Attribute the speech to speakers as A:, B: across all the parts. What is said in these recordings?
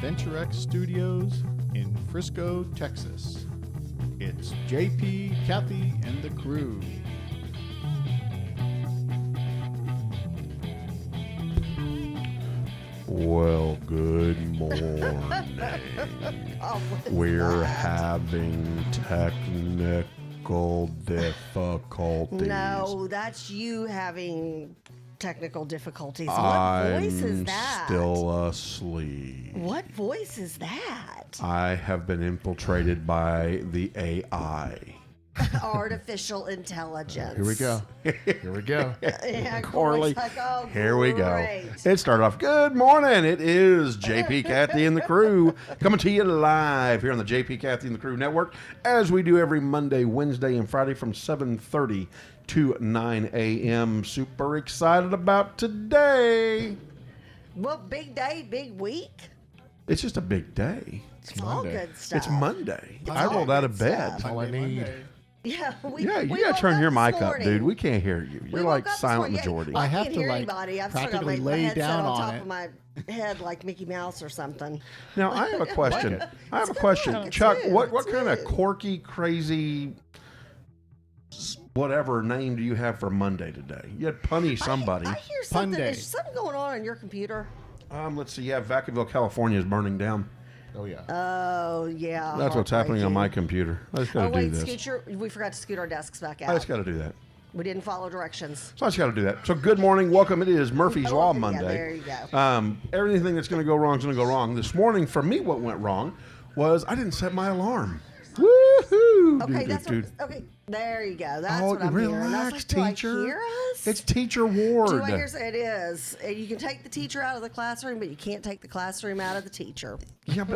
A: AdventureX Studios in Frisco, Texas. It's JP, Kathy, and the crew.
B: Well, good morning. We're having technical difficulties.
C: No, that's you having technical difficulties. What
B: I'm
C: voice is that?
B: still asleep.
C: What voice is that?
B: I have been infiltrated by the AI.
C: Artificial intelligence.
D: Here we go. Here we go.
C: Yeah,
B: Corley,
C: like, oh,
B: here we go.
C: great.
B: It started off, good morning. It is JP, Kathy, and the crew coming to you live here on the JP, Kathy, and the crew network, as we do every Monday, Wednesday, and Friday from 7:30 to 9 a.m. Super excited about today.
C: Well, big day, big week.
B: It's just a big day.
C: It's all good stuff.
B: It's Monday.
C: It's
B: I
C: all
B: rolled out
C: good
B: of bed.
C: stuff.
D: All I need.
C: Yeah,
B: You got to
C: woke
B: turn your
C: this
B: mic up,
C: morning.
B: dude. We can't hear you. You're
C: We
B: like
C: woke up this
B: silent
C: morning.
B: majority.
C: Well, I
A: have
C: can't
A: to,
C: hear
A: like,
C: anybody. I've still got
A: practically
C: my
A: lay
C: headset
A: down
C: on
A: on
C: top
A: it.
C: of my head like Mickey Mouse or something.
B: Now, I have a question. I have a
C: It's
B: question.
C: good.
B: Chuck,
C: It's
B: what
C: good.
B: kind of quirky, crazy, whatever name do you have for Monday today? You had punny somebody.
C: I hear something.
A: Monday.
C: Is something going on your computer?
B: Let's see. Yeah, Vacaville, California is burning down.
D: Oh, yeah.
C: Oh, yeah.
B: That's what's happening on my
C: heartbreaking.
B: computer. I just got to
C: Oh,
B: do
C: wait,
B: this.
C: we forgot to scoot our desks back
B: I
C: out.
B: just got to do that.
C: We didn't follow directions.
B: So I just got to do that. So good morning. Welcome. It is Murphy's Law
C: Yeah,
B: Monday.
C: there you go.
B: Everything that's going to go wrong is going to go wrong. This morning, for me, what went wrong was I didn't set my alarm. Woohoo!
C: Okay,
B: Dude,
C: that's
B: dude,
C: what.
B: dude.
C: Okay, there you go. That's
B: Oh,
C: what I'm hearing. I was
B: relax,
C: like, do
B: teacher.
C: I hear us?
B: It's Teacher Ward.
C: Do I hear? It is. You can take the teacher out of the classroom, but you can't take the classroom out of the teacher.
B: That's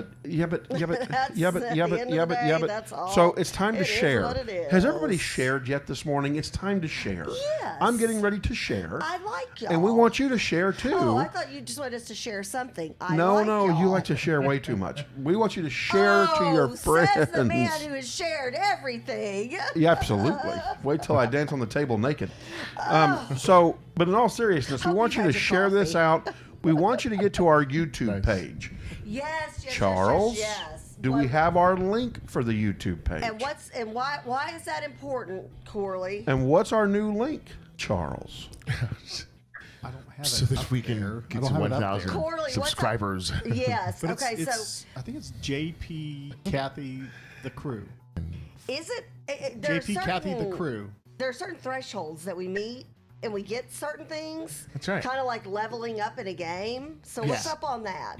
C: That's all.
B: So it's time to
C: It is
B: share.
C: what it is.
B: Has everybody shared yet this morning? It's time to share.
C: Yes.
B: I'm getting ready to share.
C: I like y'all.
B: And we want you to share too.
C: Oh, I thought you just wanted us to share something.
B: No,
C: y'all.
B: you like to share way too much. We want you to share to your friends.
C: Says the man who has shared everything.
B: Yeah, absolutely. Wait till I dance on the table naked. But in all seriousness, we
C: Hope
B: want
C: you
B: you to
C: had your
B: share this
C: coffee.
B: out. We want you to get to our YouTube page.
C: Yes.
B: Charles,
C: Yes.
B: do we have our link for the YouTube page?
C: And why is that important, Corley?
B: And what's our new link, Charles?
A: I don't have
D: So
A: it
D: this
A: up
D: weekend
A: there. I
D: gets
A: don't have it up
D: 1,000
A: there.
C: Corley, what's up?
D: subscribers.
C: Yes.
A: But
C: okay.
A: it's, I think it's JP, Kathy, the crew.
C: Is it? There are
A: JP, Kathy, the
C: certain-
A: crew.
C: There are certain thresholds that we meet, and we get certain things.
D: That's right.
C: Kind of like leveling up in a game. So what's
D: Yeah.
C: up on that?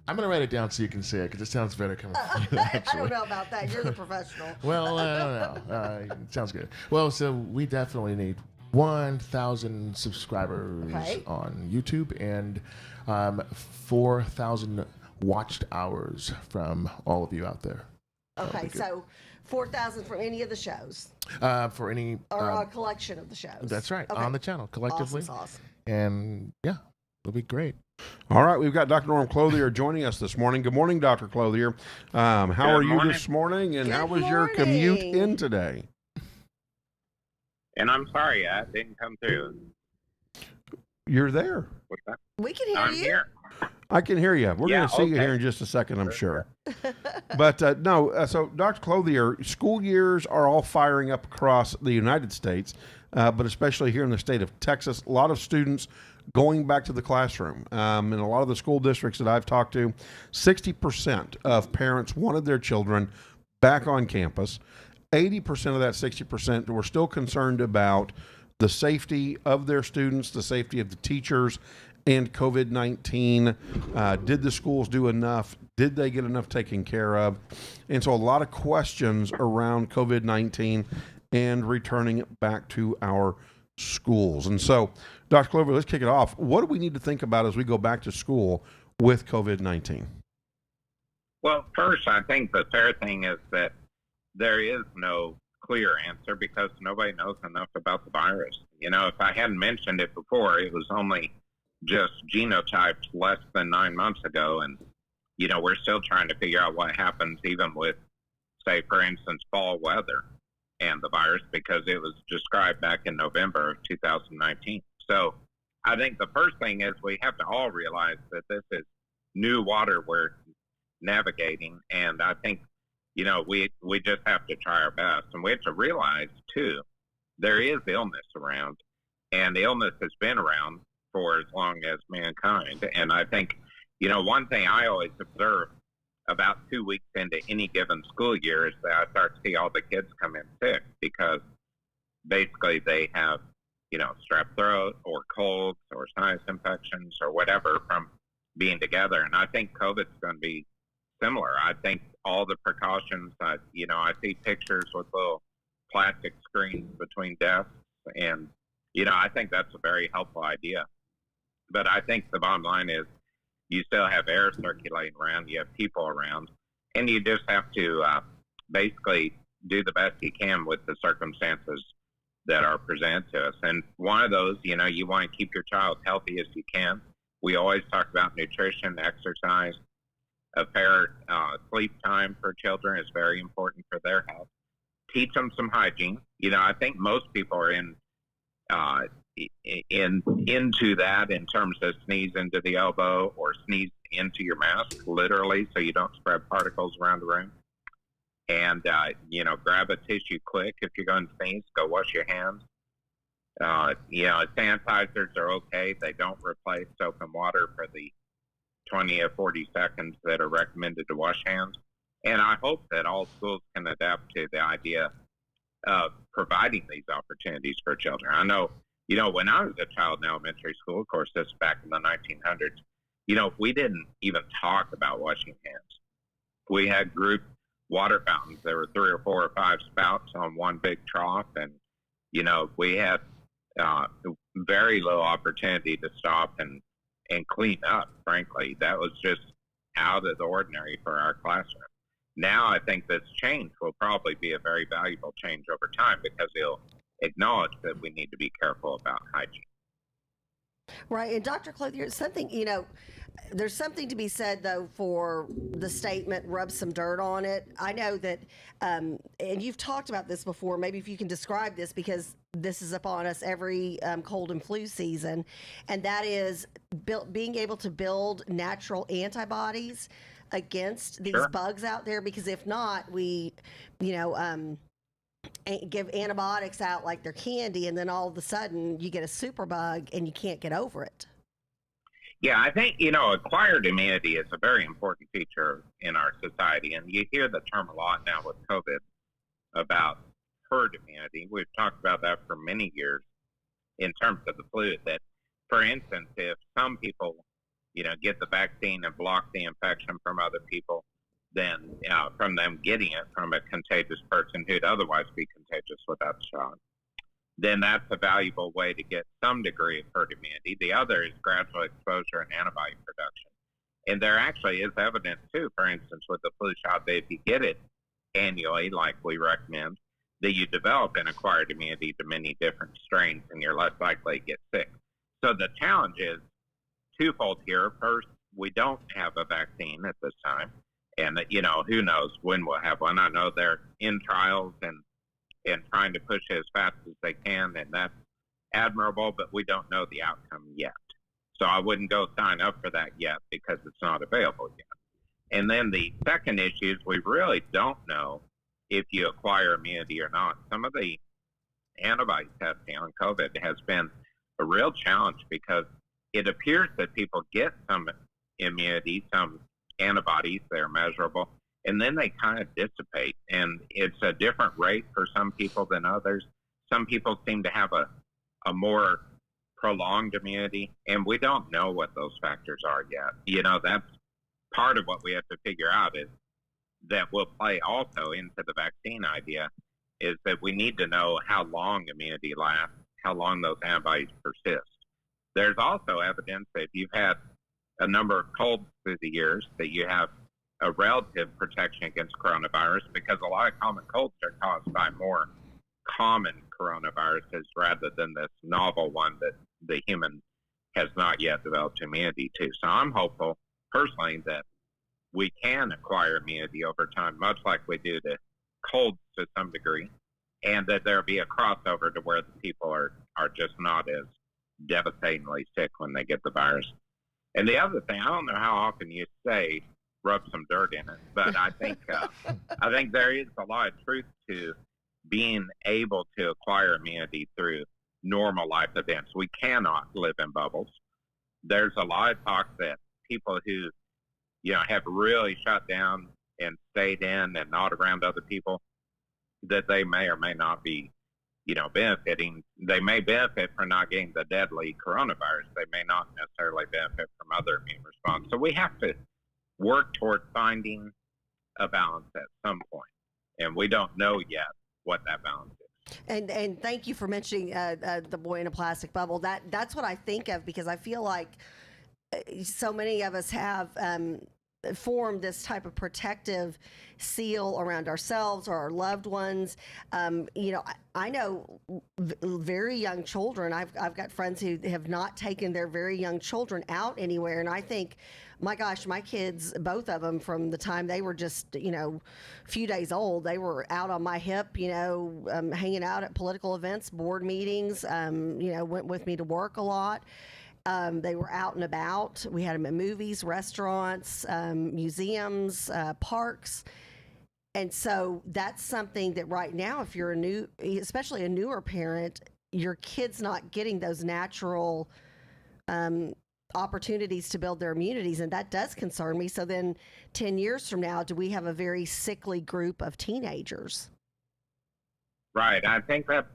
D: I'm going to write it down so you can say it because it sounds better coming from you,
C: I
D: actually.
C: don't know about that. You're the professional.
D: Well, I don't know. It sounds good. Well, so we definitely need 1,000 subscribers
C: Okay.
D: on YouTube and 4,000 watched hours from all of you out there.
C: Okay, so 4,000 from any of the shows,
D: For any...
C: or a collection of the shows.
D: that's right.
C: Okay.
D: On the channel, collectively.
C: Awesome sauce.
D: And yeah, it'll be great.
B: All right, we've got Dr. Norm Clothier joining us this morning. Good morning, Dr. Clothier. How are you
E: morning.
B: this morning, and
C: Good
B: how was your commute
C: morning.
B: in today?
E: And I'm sorry I didn't come through.
B: You're there.
E: What's that?
C: We can hear
E: I'm
C: you.
E: here.
B: I can hear you. We're
E: Yeah,
B: going to see you
E: okay.
B: here in just a second, I'm sure. But so Dr. Clothier, school years are all firing up across the United States, but especially here in the state of Texas. A lot of students going back to the classroom. In a lot of the school districts that I've talked to, 60% of parents wanted their children back on campus. 80% of that 60% were still concerned about the safety of their students, the safety of the teachers, and COVID-19. Did the schools do enough? Did they get enough taken care of? And so a lot of questions around COVID-19 and returning it back to our schools. And so, Dr. Clover, let's kick it off. What do we need to think about as we go back to school with COVID-19?
E: Well, first, I think the fair thing is that there is no clear answer because nobody knows enough about the virus. You know, if I hadn't mentioned it before, it was only just genotyped less than 9 months ago. And, you know, we're still trying to figure out what happens even with, say, for instance, fall weather and the virus because it was described back in November of 2019. So I think the first thing is we have to all realize that this is new water we're navigating. And I think, we just have to try our best. And we have to realize, too, there is illness around. And the illness has been around for as long as mankind. And I think, one thing I always observe about 2 weeks into any given school year is that I start to see all the kids come in sick because basically they have, strep throat or colds or sinus infections or whatever from being together. And I think COVID's going to be similar. I think all the precautions, I see pictures with little plastic screens between desks. And, I think that's a very helpful idea. But I think the bottom line is you still have air circulating around, you have people around, and you just have to basically do the best you can with the circumstances that are presented to us. And one of those, you want to keep your child healthy as you can. We always talk about nutrition, exercise. A fair sleep time for children is very important for their health. Teach them some hygiene. I think most people are into that in terms of sneeze into the elbow or sneeze into your mask, literally, so you don't spread particles around the room. And, grab a tissue quick. If you're going to sneeze, go wash your hands. Sanitizers are okay. They don't replace soap and water for the 20 or 40 seconds that are recommended to wash hands. And I hope that all schools can adapt to the idea of providing these opportunities for children. I know, when I was a child in elementary school, of course, this is back in the 1900s, we didn't even talk about washing hands. We had group water fountains. There were 3 or 4 or 5 spouts on one big trough. And, we had very little opportunity to stop and clean up, frankly. That was just out of the ordinary for our classroom. Now I think this change will probably be a very valuable change over time because it'll acknowledge that we need to be careful about hygiene.
C: Right. And Dr. Clothier, there's something to be said, though, for the statement, rub some dirt on it. I know that, and you've talked about this before, maybe if you can describe this, because this is upon us every cold and flu season, and that is being able to build natural antibodies against these
E: Sure.
C: bugs out there, because if not, we, give antibiotics out like they're candy, and then all of a sudden you get a super bug and you can't get over it.
E: Yeah, I think, acquired immunity is a very important feature in our society. And you hear the term a lot now with COVID about herd immunity. We've talked about that for many years in terms of the flu, that, for instance, if some people, get the vaccine and block the infection from other people, then from them getting it from a contagious person who'd otherwise be contagious without the shot, then that's a valuable way to get some degree of herd immunity. The other is gradual exposure and antibody production. And there actually is evidence, too, for instance, with the flu shot, that if you get it annually, like we recommend, that you develop an acquired immunity to many different strains and you're less likely to get sick. So the challenge is twofold here. First, we don't have a vaccine at this time. And, who knows when we'll have one. I know they're in trials and trying to push it as fast as they can, and that's admirable, but we don't know the outcome yet. So I wouldn't go sign up for that yet because it's not available yet. And then the second issue is we really don't know if you acquire immunity or not. Some of the antibody testing on COVID has been a real challenge because it appears that people get some immunity, some antibodies that are measurable, and then they kind of dissipate. And it's a different rate for some people than others. Some people seem to have a more prolonged immunity, and we don't know what those factors are yet. That's part of what we have to figure out is that will play also into the vaccine idea, is that we need to know how long immunity lasts, how long those antibodies persist. There's also evidence that if you've had a number of colds through the years, that you have a relative protection against coronavirus, because a lot of common colds are caused by more common coronaviruses rather than this novel one that the human has not yet developed immunity to. So I'm hopeful personally that we can acquire immunity over time, much like we do to colds to some degree, and that there'll be a crossover to where the people are just not as devastatingly sick when they get the virus. And the other thing, I don't know how often you say rub some dirt in it. But I think there is a lot of truth to being able to acquire immunity through normal life events. We cannot live in bubbles. There's a lot of talk that people who, have really shut down and stayed in and not around other people, that they may or may not be, benefiting. They may benefit from not getting the deadly coronavirus. They may not necessarily benefit from other immune response. So we have to work toward finding a balance at some point. And we don't know yet what that balance is.
C: And thank you for mentioning the boy in a plastic bubble. That's what I think of, because I feel like so many of us have formed this type of protective seal around ourselves or our loved ones. I know very young children. I've got friends who have not taken their very young children out anywhere, and I think, my gosh, my kids, both of them, from the time they were just, a few days old, they were out on my hip, hanging out at political events, board meetings, went with me to work a lot. They were out and about. We had them at movies, restaurants, museums, parks. And so that's something that right now, if you're especially a newer parent, your kid's not getting those natural opportunities to build their immunities, and that does concern me. So then 10 years from now, do we have a very sickly group of teenagers?
E: Right. I think that,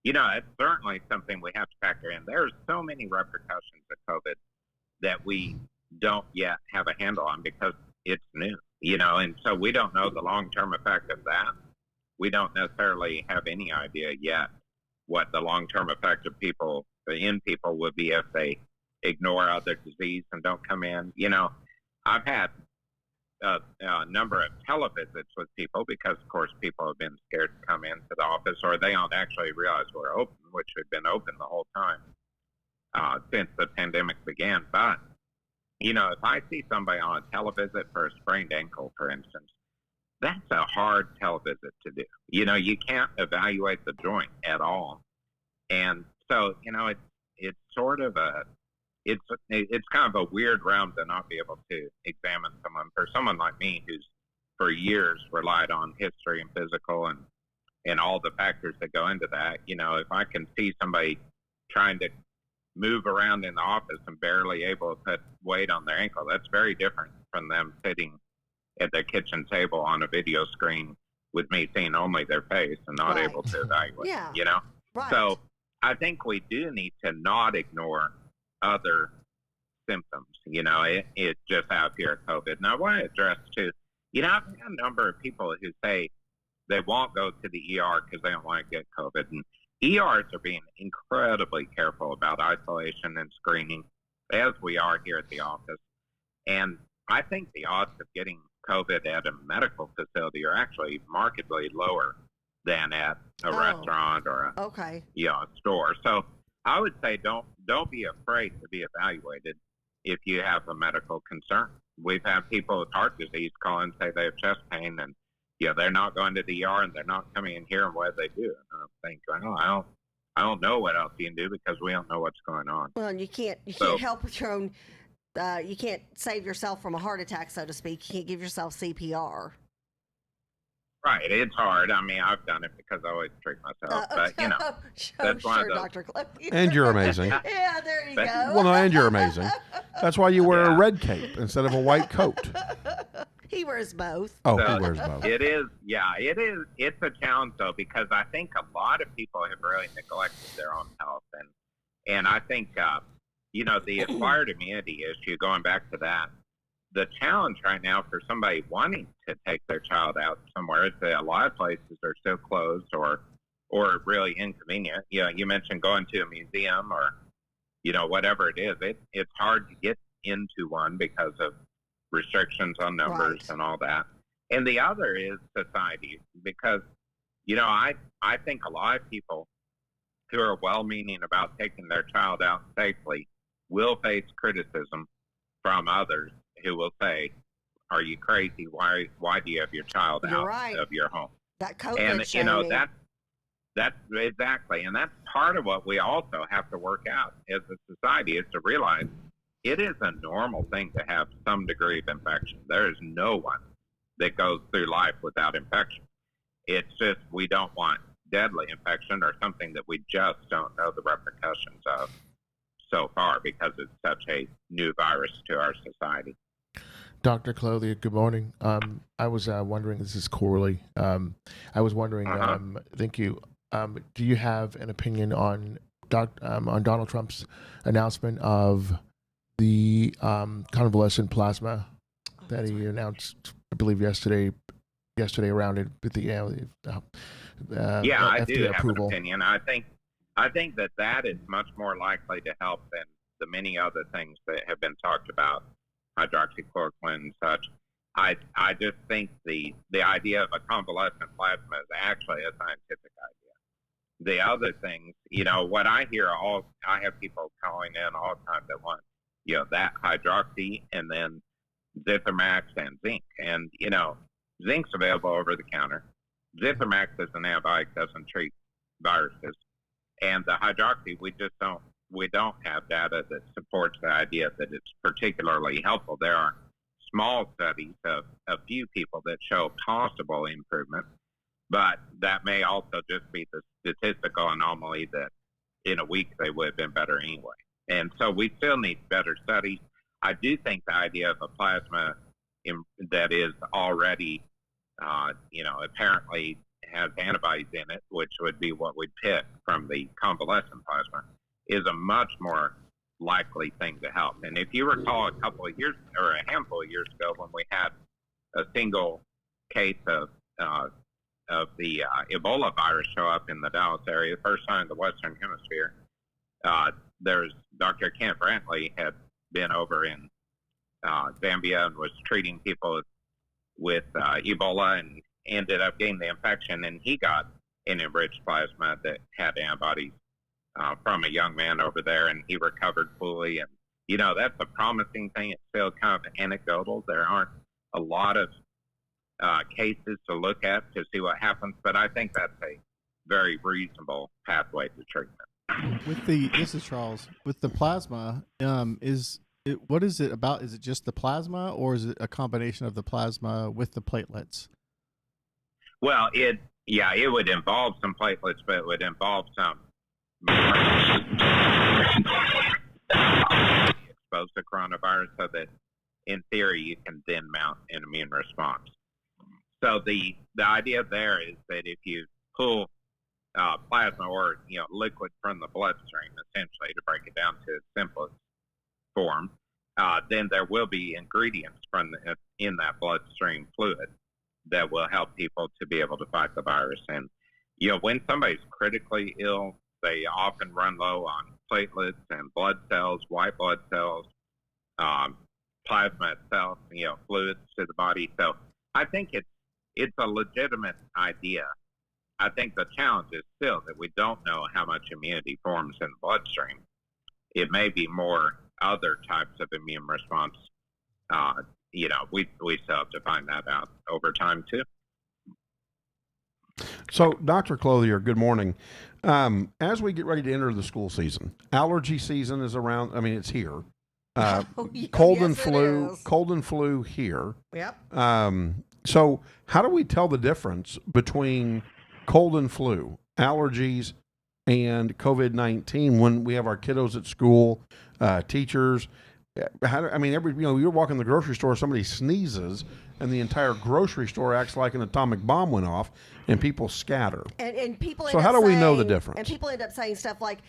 E: it's certainly something we have to factor in. There's so many repercussions of COVID that we don't yet have a handle on because it's new, and so we don't know the long-term effect of that. We don't necessarily have any idea yet what the long-term effect of people would be if they ignore other disease and don't come in. I've had a number of televisits with people because, of course, people have been scared to come into the office, or they don't actually realize we're open, which we've been open the whole time since the pandemic began. But, if I see somebody on a televisit for a sprained ankle, for instance, that's a hard televisit to do. You can't evaluate the joint at all. And so, it's sort of it's kind of a weird realm to not be able to examine someone. For someone like me, who's for years relied on history and physical and all the factors that go into that, if I can see somebody trying to move around in the office and barely able to put weight on their ankle, that's very different from them sitting at their kitchen table on a video screen with me seeing only their face and not able to evaluate.
C: Yeah. Right.
E: So I think we do need to not ignore other symptoms. It just out here at COVID. And I want to address too, I've had a number of people who say they won't go to the ER because they don't want to get COVID. And ERs are being incredibly careful about isolation and screening, as we are here at the office. And I think the odds of getting COVID at a medical facility are actually markedly lower than at a restaurant or a store. So I would say don't be afraid to be evaluated if you have a medical concern. We've had people with heart disease call and say they have chest pain, and they're not going to the ER and they're not coming in here, and what do they do? And I think, well, I don't know what else you can do because we don't know what's going on.
C: Well, and you can't help with your own. You can't save yourself from a heart attack, so to speak. You can't give yourself CPR.
E: Right, it's hard. I mean, I've done it because I always treat myself, but that's one of those.
C: Dr. Clothier.
B: And you're amazing.
C: Yeah, there you go.
B: Well, no, and you're amazing. That's why you wear a red cape instead of a white coat.
C: He wears both.
B: Oh, he wears both.
E: It is. It's a challenge though, because I think a lot of people have really neglected their own health, and I think the acquired immunity issue. Going back to that, the challenge right now for somebody wanting to take their child out somewhere is that a lot of places are still closed or really inconvenient. You mentioned going to a museum or whatever it is. It's hard to get into one because of restrictions on numbers and all that. And the other is society, because I think a lot of people who are well-meaning about taking their child out safely will face criticism from others who will say, "Are you crazy? Why do you have your child out of your home?"
C: That COVID
E: and that's exactly, and that's part of what we also have to work out as a society, is to realize it is a normal thing to have some degree of infection. There is no one that goes through life without infection. It's just we don't want deadly infection or something that we just don't know the repercussions of so far because it's such a new virus to our society.
D: Dr. Clothier, good morning. I was wondering, this is Corley. I was wondering, thank you. Do you have an opinion on Donald Trump's announcement of the convalescent plasma that he announced, I believe, yesterday around it with the
E: I
D: FDA
E: do have
D: approval?
E: an opinion. I think that is much more likely to help than the many other things that have been talked about, hydroxychloroquine and such. I just think the idea of a convalescent plasma is actually a scientific idea. The other things, what I hear I have people calling in all the time that want, that hydroxy and then Zithromax and zinc. And, zinc's available over the counter. Zithromax is an antibiotic, doesn't treat viruses. And the hydroxy, we don't have data that supports the idea that it's particularly helpful. There are small studies of a few people that show possible improvement, but that may also just be the statistical anomaly that in a week they would have been better anyway. And so we still need better studies. I do think the idea of a plasma that is already, apparently has antibodies in it, which would be what we'd pick from the convalescent plasma, is a much more likely thing to help. And if you recall a handful of years ago when we had a single case of the Ebola virus show up in the Dallas area, the first time in the Western Hemisphere, there's Dr. Kent Brantley had been over in Zambia and was treating people with Ebola and ended up getting the infection, and he got an enriched plasma that had antibodies from a young man over there, and he recovered fully. And, that's a promising thing. It's still kind of anecdotal. There aren't a lot of cases to look at to see what happens, but I think that's a very reasonable pathway to treatment.
A: This is Charles. With the plasma, what is it about? Is it just the plasma, or is it a combination of the plasma with the platelets?
E: Well, it would involve some platelets, but it would involve some exposed to coronavirus, so that in theory you can then mount an immune response. So the idea there is that if you pull plasma or liquid from the bloodstream, essentially to break it down to its simplest form, then there will be ingredients in that bloodstream fluid that will help people to be able to fight the virus. And when somebody's critically ill, they often run low on platelets and blood cells, white blood cells, plasma itself, fluids to the body. So I think it's a legitimate idea. I think the challenge is still that we don't know how much immunity forms in the bloodstream. It may be more other types of immune response. We still have to find that out over time too.
B: So, Dr. Clothier, good morning. As we get ready to enter the school season, allergy season is around. I mean, it's here. Cold and flu here.
C: Yep.
B: So how do we tell the difference between cold and flu, allergies, and COVID-19 when we have our kiddos at school, teachers? You're walking the grocery store, somebody sneezes, and the entire grocery store acts like an atomic bomb went off, and people scatter.
C: And people.
B: So how do we know the difference?
C: And people end up saying stuff like,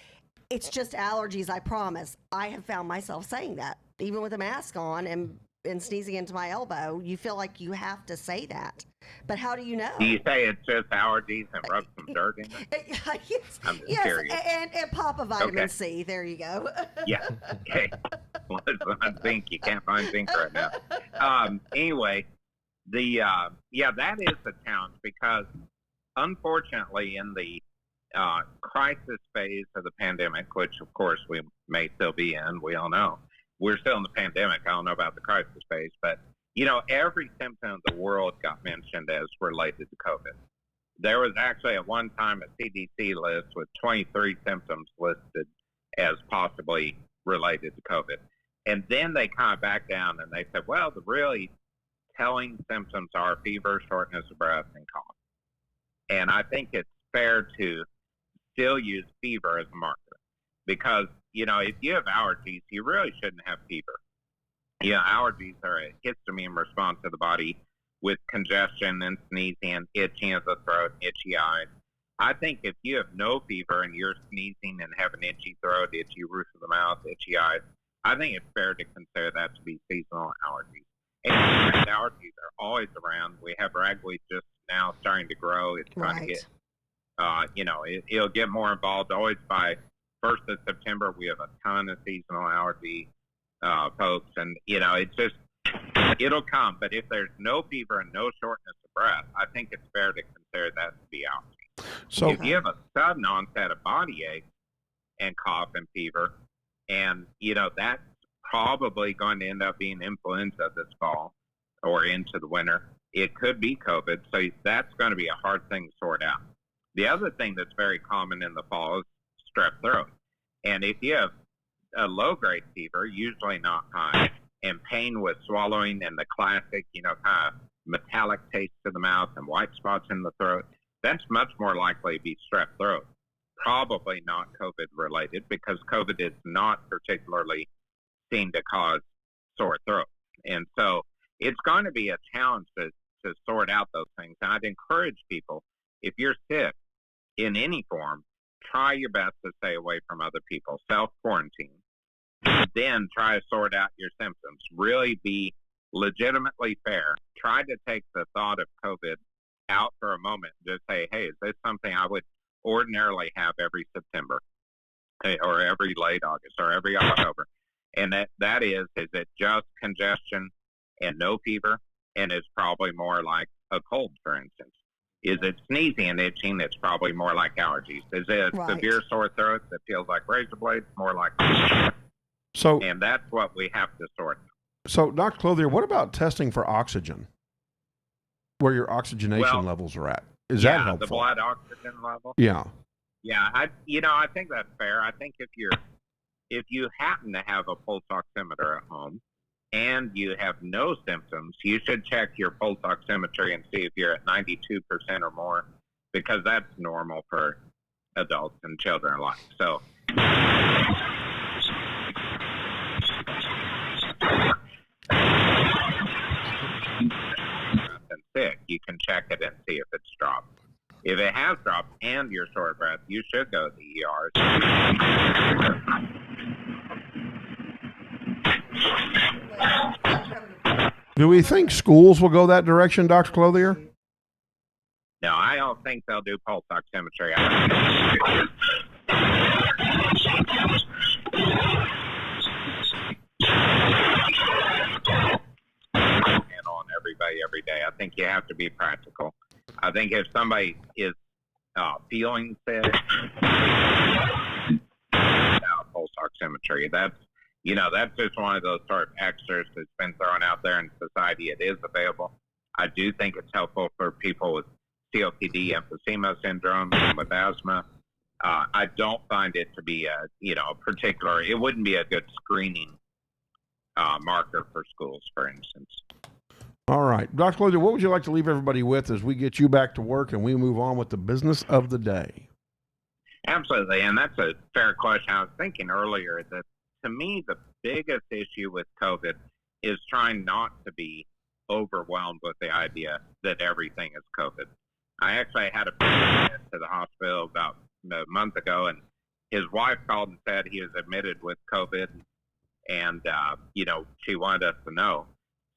C: "It's just allergies, I promise." I have found myself saying that, even with a mask on and sneezing into my elbow. You feel like you have to say that, but how do you know?
E: Do you say it's just allergies and rub some dirt in it? I'm curious.
C: And pop a vitamin C. There you go.
E: Yeah. Okay. Zinc. You can't find zinc right now. Anyway, that is a challenge because, unfortunately, in the crisis phase of the pandemic, which of course we may still be in, we all know we're still in the pandemic. I don't know about the crisis phase, but every symptom of the world got mentioned as related to COVID. There was actually at one time a CDC list with 23 symptoms listed as possibly related to COVID. And then they kind of backed down and they said, well, the really telling symptoms are fever, shortness of breath, and cough. And I think it's fair to still use fever as a marker because, if you have allergies, you really shouldn't have fever. Allergies are a histamine response of the body with congestion and sneezing and itching of the throat, itchy eyes. I think if you have no fever and you're sneezing and have an itchy throat, itchy roof of the mouth, itchy eyes, I think it's fair to consider that to be seasonal allergies. And allergies are always around. We have ragweed just now starting to grow. It's going to get, it'll get more involved. Always by 1st of September, we have a ton of seasonal allergy folks. And, it's just, it'll come. But if there's no fever and no shortness of breath, I think it's fair to consider that to be allergy. So if you have a sudden onset of body ache and cough and fever, and, that's probably going to end up being influenza this fall or into the winter. It could be COVID. So that's going to be a hard thing to sort out. The other thing that's very common in the fall is strep throat. And if you have a low-grade fever, usually not high, and pain with swallowing and the classic, kind of metallic taste to the mouth and white spots in the throat, that's much more likely to be strep throat. Probably not COVID related because COVID is not particularly seen to cause sore throat. And so it's going to be a challenge to sort out those things. And I'd encourage people, if you're sick in any form, try your best to stay away from other people, self-quarantine, then try to sort out your symptoms. Really be legitimately fair. Try to take the thought of COVID out for a moment. Just say, hey, is this something I would ordinarily have every September or every late August or every October? And that is it just congestion and no fever? And it's probably more like a cold, for instance. Is it sneezing and itching? It's probably more like allergies. Is it severe sore throat that feels like razor blades? More like
B: so.
E: And that's what we have to sort.
B: So, Dr. Clothier, what about testing for oxygen? Where your oxygenation levels are at? Is that helpful?
E: The blood oxygen level?
B: Yeah.
E: Yeah, I think that's fair. I think if you happen to have a pulse oximeter at home and you have no symptoms, you should check your pulse oximetry and see if you're at 92% or more, because that's normal for adults and children alike. So and sick, you can check it and see if it's dropped. If it has dropped and you're short of breath, you should go to the ER.
B: Do we think schools will go that direction, Dr. Clothier?
E: No, I don't think they'll do pulse oximetry. On everybody every day. I think you have to be practical. I think if somebody is feeling sick, pulse oximetry. That's just one of those sort of extras that's been thrown out there in society. It is available. I do think it's helpful for people with COPD, emphysema syndrome, and with asthma. I don't find it to be a particular. It wouldn't be a good screening marker for schools, for instance.
B: All right. Dr. Clothier, what would you like to leave everybody with as we get you back to work and we move on with the business of the day?
E: Absolutely. And that's a fair question. I was thinking earlier that to me, the biggest issue with COVID is trying not to be overwhelmed with the idea that everything is COVID. I actually had a friend to the hospital about a month ago, and his wife called and said he was admitted with COVID, and, she wanted us to know.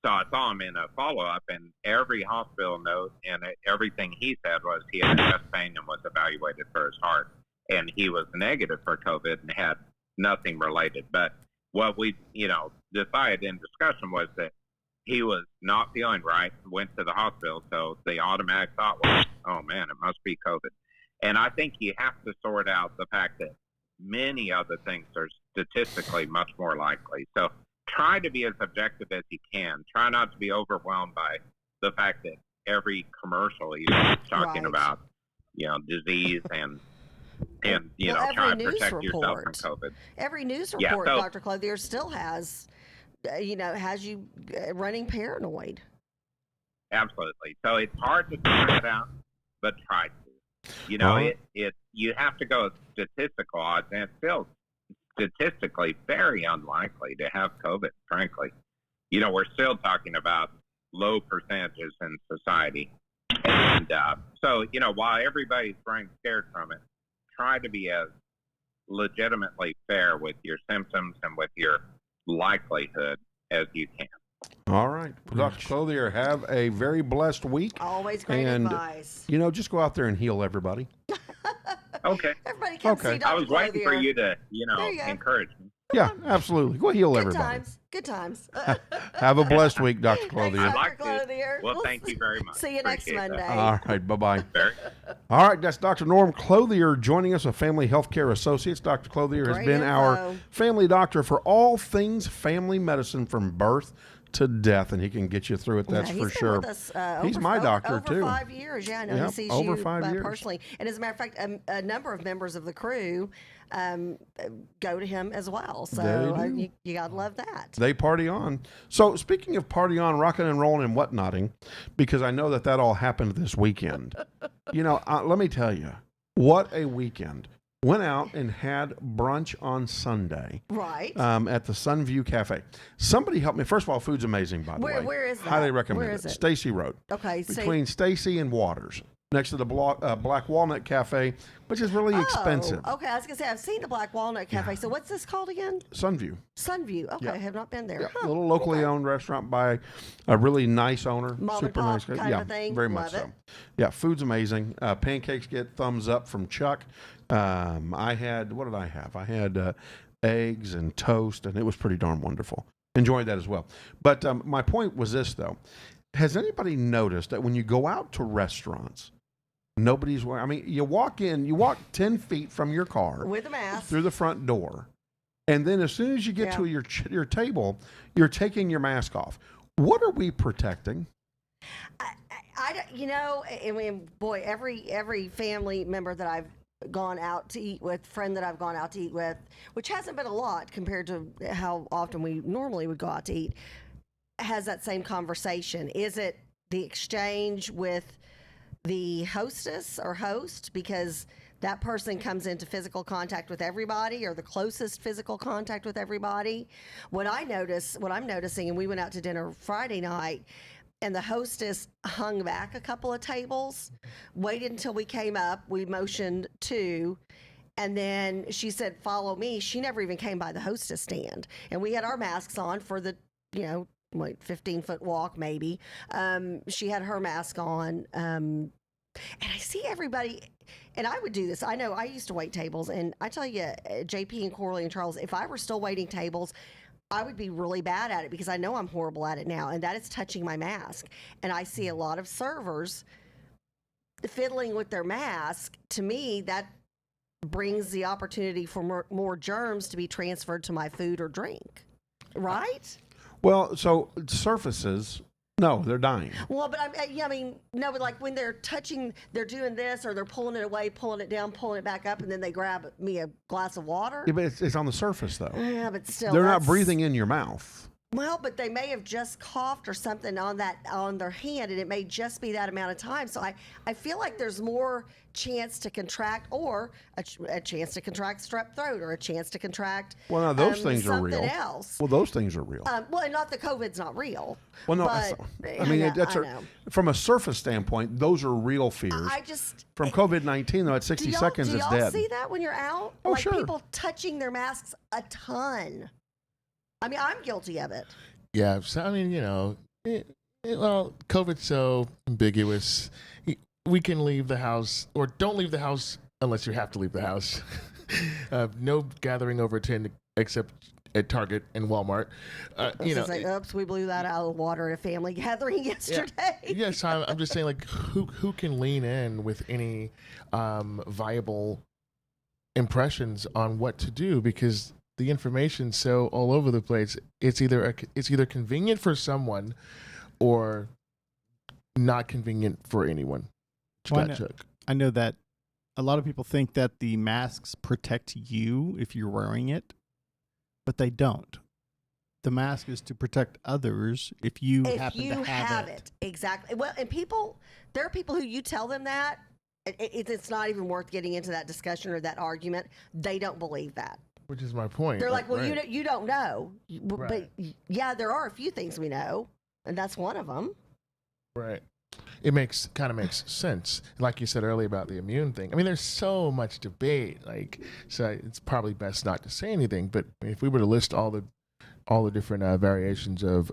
E: So I saw him in a follow-up, and every hospital note and everything he said was he had chest pain and was evaluated for his heart, and he was negative for COVID and had nothing related. But what we, decided in discussion was that he was not feeling right, went to the hospital, so the automatic thought was, oh, man, it must be COVID. And I think you have to sort out the fact that many other things are statistically much more likely. So try to be as objective as you can. Try not to be overwhelmed by the fact that every commercial is talking about, disease and try to protect yourself from COVID.
C: Every news report, Dr. Clothier, still has has you running paranoid.
E: Absolutely. So it's hard to figure it out, but try to. You have to go statistical odds, and it's still statistically very unlikely to have COVID, frankly. We're still talking about low percentages in society. And so, while everybody's running scared from it, try to be as legitimately fair with your symptoms and with your likelihood as you can.
B: All right. Well, Dr. Clothier, have a very blessed week.
C: Always great advice.
B: Just go out there and heal everybody.
E: Okay.
C: Everybody can see Dr.
E: I was waiting for
C: Clothier.
E: you to, encourage me.
B: Yeah, absolutely. Go heal everybody.
C: Good times.
B: Have a blessed week, Dr.
C: Thanks,
B: Clothier.
C: Dr.
E: like to.
C: Clothier.
E: Well, thank you very much.
C: See you next
E: Appreciate
C: Monday.
E: that.
B: All right. Bye-bye.
E: Very
B: All right. That's Dr. Norm Clothier joining us of Family Healthcare Associates. Dr. Clothier has
C: Great
B: been
C: info.
B: our family doctor for all things family medicine from birth to death, and he can get you through it. That's
C: he's
B: for
C: been
B: sure.
C: With us,
B: He's my doctor,
C: over
B: too.
C: 5 years. Yeah, I know.
B: Yep,
C: He sees
B: over
C: you
B: 5 years.
C: personally. And as a matter of fact, a number of members of the crew go to him as well. So you got to love that.
B: They party on. So speaking of party on, rocking and rolling and whatnotting, because I know that all happened this weekend. Let me tell you, what a weekend. Went out and had brunch on Sunday.
C: Right.
B: At the Sunview Cafe. Somebody help me. First of all, food's amazing, by the way.
C: Where is that?
B: Highly recommend
C: Where is
B: it.
C: it?
B: Stacy Road.
C: Okay.
B: Between Stacy and Waters. Next to the Black Walnut Cafe, which is really expensive.
C: Okay, I was going to say, I've seen the Black Walnut Cafe. So what's this called again?
B: Sunview.
C: Sunview. Okay,
B: Yeah.
C: I have not been there.
B: Yeah,
C: Huh.
B: little locally owned restaurant by a really nice owner.
C: Mom
B: super
C: and
B: nice
C: pop
B: guy.
C: kind
B: Yeah,
C: of a thing.
B: very much
C: Love
B: so. Yeah, food's amazing. Pancakes get thumbs up from Chuck. I had, what did I have? I had eggs and toast, and it was pretty darn wonderful. Enjoyed that as well. But my point was this, though. Has anybody noticed that when you go out to restaurants, nobody's wearing, I mean, you walk 10 feet from your car
C: With a mask.
B: through the front door, and then as soon as you get to your table, you're taking your mask off. What are we protecting?
C: I mean, boy, every family member that I've gone out to eat with, friend that I've gone out to eat with, which hasn't been a lot compared to how often we normally would go out to eat, has that same conversation. Is it the exchange with the hostess or host, because that person comes into physical contact with everybody, or the closest physical contact with everybody? What I'm noticing, and we went out to dinner Friday night, and the hostess hung back a couple of tables, waited until we came up, we motioned to, and then she said, "Follow me." She never even came by the hostess stand. And we had our masks on for the, 15-foot walk maybe. She had her mask on. And I see everybody, and I would do this. I know I used to wait tables, and I tell you, JP and Corley and Charles, if I were still waiting tables, I would be really bad at it, because I know I'm horrible at it now, and that is touching my mask. And I see a lot of servers fiddling with their mask. To me, that brings the opportunity for more germs to be transferred to my food or drink, right?
B: Well, so surfaces, no, they're dying.
C: Well, but but like when they're touching, they're doing this, or they're pulling it away, pulling it down, pulling it back up, and then they grab me a glass of water.
B: Yeah, but it's on the surface, though.
C: Yeah, but still,
B: They're not breathing in your mouth.
C: Well, but they may have just coughed or something on their hand, and it may just be that amount of time. So I feel like there's more chance to contract, or a chance to contract strep throat, or a chance to contract.
B: Well, now those things are real.
C: Something else.
B: Well, those things are real.
C: Well, and not that COVID's not real.
B: Well, no,
C: but,
B: I mean,
C: I
B: that's
C: know.
B: from a surface standpoint, those are real fears. From COVID-19, though, at 60 seconds, it's dead.
C: Do y'all see that when you're out?
B: Oh,
C: like
B: sure.
C: People touching their masks a ton. I mean, I'm guilty of it.
D: Yeah, so, I mean, well, COVID's so ambiguous. We can leave the house, or don't leave the house unless you have to leave the house. No gathering over 10 except at Target and Walmart.
C: Oops, we blew that out of the water at a family gathering yesterday.
D: Yes, I'm just saying, like, who can lean in with any viable impressions on what to do, because the information's so all over the place. It's either convenient for someone or not convenient for anyone.
A: Well, I know that a lot of people think that the masks protect you if you're wearing it, but they don't. the mask is to protect others if you
C: If
A: happen
C: you
A: to have
C: it. Exactly. Well, and there are people who you tell them that, it's not even worth getting into that discussion or that argument. They don't believe that.
D: Which is my point.
C: They're like, well,
D: right.
C: you don't know. But
D: Right.
C: yeah, there are a few things we know, and that's one of them.
D: Right. It kind of makes sense. Like you said earlier about the immune thing. I mean, there's so much debate. So it's probably best not to say anything. But if we were to list all the different variations of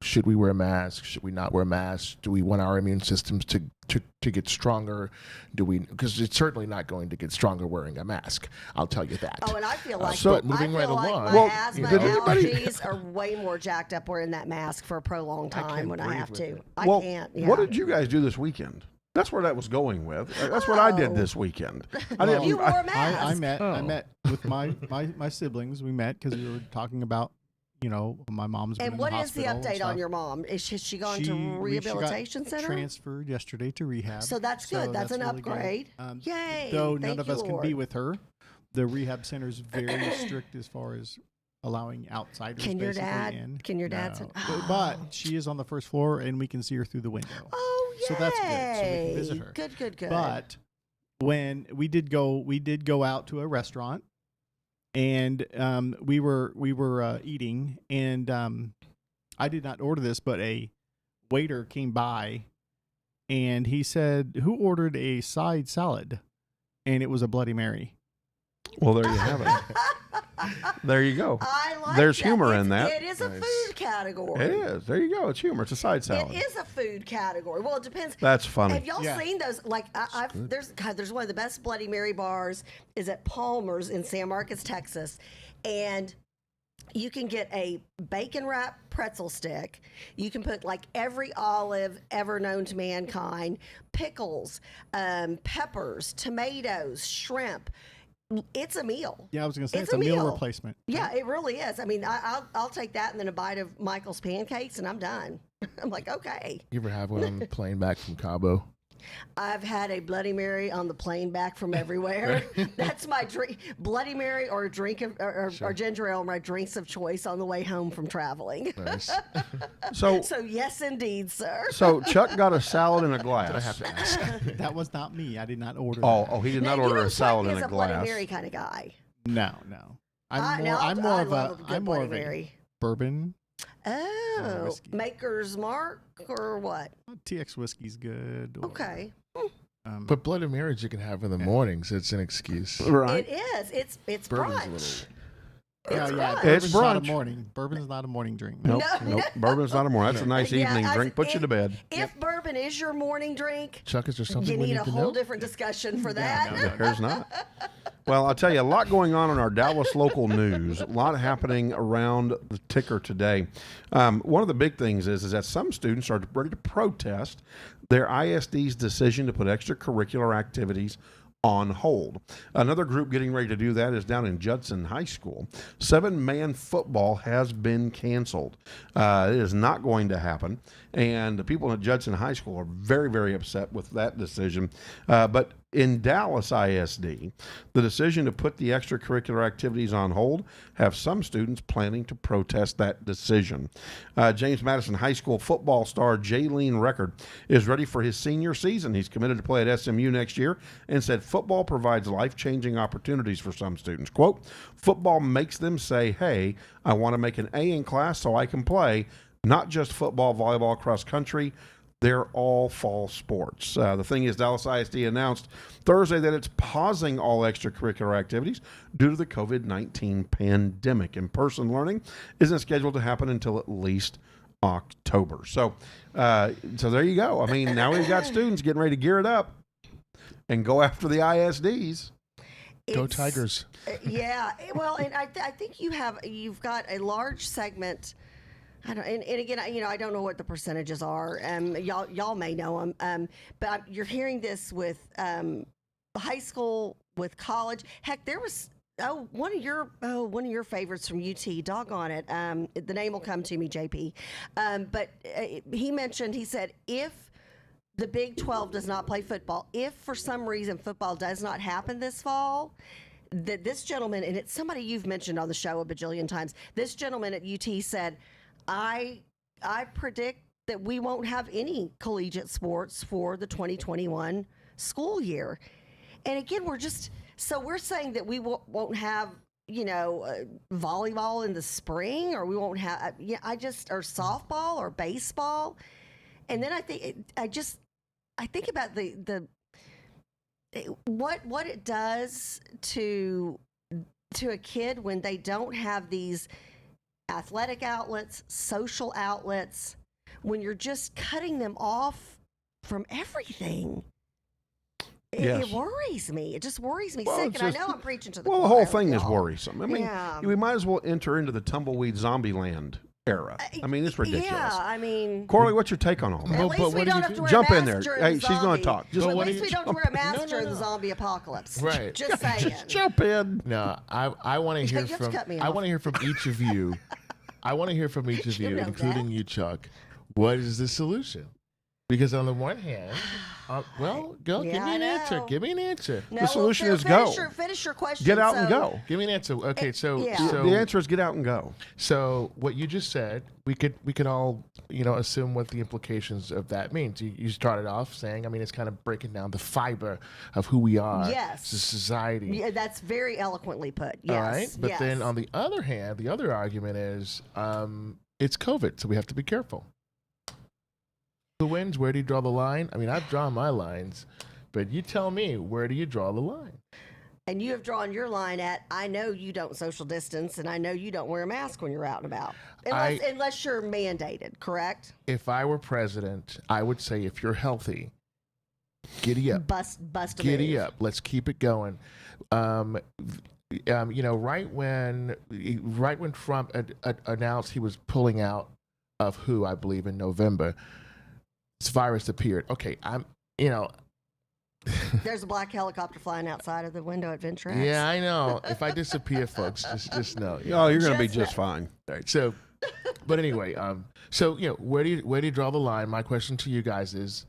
D: should we wear a mask, should we not wear a mask, do we want our immune systems to get stronger, because it's certainly not going to get stronger wearing a mask. I'll tell you that.
C: Oh, and I feel like
D: but moving right
C: like
D: along,
C: my asthma
B: did
C: and
B: anybody-
C: allergies are way more jacked up wearing that mask for a prolonged
D: I
C: time
D: can't
C: when I
D: breathe
C: have
D: with
C: to.
D: it.
C: I
B: Well,
C: can't. Yeah.
B: what did you guys do this weekend? That's where that was going with. That's what I did
C: Oh.
B: this weekend.
C: You wore a
A: I
C: mask.
A: met
D: Oh.
A: I met with my siblings. We met because we were talking about my mom's been
C: And
A: in
C: what
A: the
C: is the
A: hospital and
C: update on
A: stuff.
C: your mom? Has she gone to
A: She got
C: rehabilitation center?
A: Transferred yesterday to rehab.
C: So that's good. That's an
A: really good.
C: upgrade.
A: Yay!
C: Yay,
A: Though
C: thank
A: none of
C: you,
A: us can be
C: Lord.
A: with her, the rehab center's very strict as far as allowing outsiders.
C: Can your
A: basically
C: dad?
A: in.
C: Can your dad?
A: No.
C: Oh.
A: But she is on the first floor, and we can see her through the window.
C: Oh, yay!
A: So that's good. So we can visit her.
C: Good.
A: But when we did go out to a restaurant, and we were eating, and I did not order this, but a waiter came by, and he said, "Who ordered a side salad?" And it was a Bloody Mary.
B: Well, there you have it. There you go.
C: I like
B: There's
C: that.
B: humor in that.
C: It is a
D: Nice.
C: food category.
B: It is. There you go. It's humor. It's a side salad.
C: It is a food category. Well, it depends.
B: That's funny.
C: Have y'all
A: Yeah.
C: seen those? Like, there's one of the best Bloody Mary bars is at Palmer's in San Marcos, Texas, and you can get a bacon wrapped pretzel stick. You can put like every olive ever known to mankind, pickles, peppers, tomatoes, shrimp. It's a meal.
A: Yeah, I was going to say
C: It's
A: it's
C: a
A: a meal
C: meal.
A: replacement.
C: Yeah, it really is. I mean, I'll take that and then a bite of Michael's pancakes, and I'm done. I'm like, okay.
D: You ever have one on the plane back from Cabo?
C: I've had a Bloody Mary on the plane back from everywhere. That's my drink. Bloody Mary or a drink of, or ginger ale are my drinks of choice on the way home from traveling.
D: Nice.
B: So,
C: So yes, indeed, sir.
B: so Chuck got a salad in a glass.
D: I have to ask.
A: That was not me. I did not order.
B: Oh,
A: that.
B: he did
C: Now,
B: not
C: you
B: order
C: know
B: a salad
C: Chuck
B: in
C: is
B: a
C: Bloody
B: glass.
C: Mary kind of guy.
A: No.
C: I
A: I'm more of
C: love
A: a
C: good
A: I'm more
C: Bloody
A: of a
C: Mary.
A: bourbon.
C: Oh,
A: whiskey.
C: Maker's Mark or what?
A: TX whiskey's good. or,
C: Okay,
D: But Bloody Marys you can have in the mornings. It's an excuse.
B: Right.
C: it is. It's
D: Bourbon's a
C: brunch.
D: little.
A: Yeah,
C: It's
A: yeah.
C: brunch.
B: It's
A: Bourbon's not a
B: brunch.
A: morning. Bourbon's not a morning drink.
B: Nope,
C: No,
B: nope. Bourbon's not a morning. That's a nice
C: Yeah,
B: evening
C: I-
B: drink. Put you to bed.
C: If bourbon is your morning drink,
D: Chuck, is there something
C: you
D: we
C: need
D: need
C: a
D: to
C: whole
D: know?
C: different discussion for that.
A: no.
B: There's not. Well, I'll tell you, a lot going on in our Dallas local news. A lot happening around the ticker today. One of the big things is that some students are ready to protest their ISD's decision to put extracurricular activities on hold. Another group getting ready to do that is down in Judson High School. 7-man football has been canceled. It is not going to happen. And the people at Judson High School are very, very upset with that decision. But in Dallas ISD, the decision to put the extracurricular activities on hold have some students planning to protest that decision. James Madison High School football star Jaylene Record is ready for his senior season. He's committed to play at SMU next year and said football provides life-changing opportunities for some students. Quote, football makes them say, hey, I want to make an A in class so I can play, not just football, volleyball, cross country. They're all fall sports. The thing is, Dallas ISD announced Thursday that it's pausing all extracurricular activities due to the COVID-19 pandemic. In-person learning isn't scheduled to happen until at least October. So there you go. I mean, now we've got students getting ready to gear it up and go after the ISDs.
D: Go
C: It's-
D: Tigers.
C: Yeah. Well, and I think you've got a large segment. I don't, and again, I don't know what the percentages are. Y'all may know them, but you're hearing this with high school, with college. Heck, there was one of your favorites from UT. Doggone it, the name will come to me, JP. But he said if the Big 12 does not play football, if for some reason football does not happen this fall, that this gentleman, and it's somebody you've mentioned on the show a bajillion times, this gentleman at UT said, I predict that we won't have any collegiate sports for the 2021 school year. And again, we're saying that we won't have, volleyball in the spring, or we won't have, or softball or baseball. And then I think about what it does to a kid when they don't have these athletic outlets, social outlets, when you're just cutting them off from everything. It worries me. It just worries me sick. And I know I'm preaching to the choir.
B: The whole thing is worrisome. I mean,
C: Yeah.
B: we might as well enter into the tumbleweed zombie land era. I mean, it's ridiculous.
C: Yeah, I mean,
B: Corley, what's your take on all that?
C: at least
D: what
C: we
D: do
C: don't
D: you
C: have
D: do?
C: to wear
B: Jump
C: a
B: in
C: mask
B: there.
C: during
B: Hey,
C: the
B: she's gonna
C: zombie.
B: talk. Just
C: At
D: what do
C: least
D: you-
C: we don't have to wear a mask during the
D: no.
C: zombie apocalypse.
D: Right.
C: Just saying.
B: Jump in.
D: No, I want to hear
C: You have to
D: from
C: cut me
D: I
C: off.
D: want to hear from each of you. I want to hear from each of
C: You
D: you,
C: know
D: including
C: that.
D: you, Chuck. What is the solution? Because on the one hand, give
C: Yeah,
D: me
C: I
D: an answer.
C: know.
D: Give me an answer.
C: No,
B: The solution
C: well,
B: is go.
C: Finish your question.
B: Get out and
C: so-
B: go.
D: Give me an answer. Okay, so
C: Yeah.
D: so
B: The answer is get out and go.
D: so what you just said, we could all assume what the implications of that means. You started off saying, I mean, it's kind of breaking down the fiber of who we are
C: Yes.
D: as a society.
C: Yeah, that's very eloquently put. Yes.
D: All right, but then
C: yes.
D: on the other hand, the other argument is it's COVID, so we have to be careful. Who wins? Where do you draw the line? I mean, I've drawn my lines, but you tell me, where do you draw the line?
C: And you have drawn your line at, I know you don't social distance, and I know you don't wear a mask when you're out and about. Unless you're mandated, correct?
D: If I were president, I would say, if you're healthy, giddy up.
C: Bust a
D: Giddy
C: move.
D: up. Let's keep it going. Right when Trump announced he was pulling out of WHO, I believe in November, this virus appeared. Okay,
C: There's a black helicopter flying outside of the window at Venture X.
D: yeah, I know. If I disappear, folks, just know.
B: Oh, you're going to be
C: Just
B: just fine.
D: All right. So, but anyway, where do you draw the line? My question to you guys is,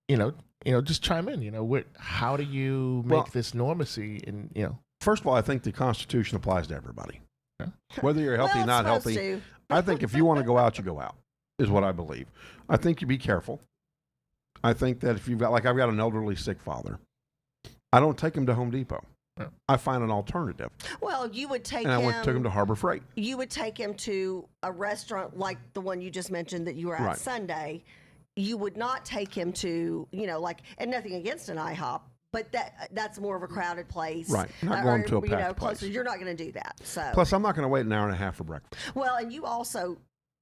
D: just chime in. How do you make
B: Well-
D: this normacy? And
B: First of all, I think the Constitution applies to everybody.
D: Okay.
B: Whether you're healthy
C: Well,
B: or not
C: it's supposed
B: healthy,
C: to.
B: I think if you want to go out, you go out, is what I believe. I think you be careful. I think that if you've got, I've got an elderly sick father, I don't take him to Home Depot.
D: Yeah.
B: I find an alternative.
C: Well, you would take
B: And I
C: him.
B: took him to Harbor Freight.
C: You would take him to a restaurant like the one you just mentioned that you were at
B: Right.
C: Sunday. You would not take him to, and nothing against an IHOP, but that's more of a crowded place.
B: Right. Not going to a
C: or,
B: packed
C: closer.
B: place.
C: You're not going to do that. So
B: Plus, I'm not going to wait an hour and a half for breakfast.
C: well, and you also,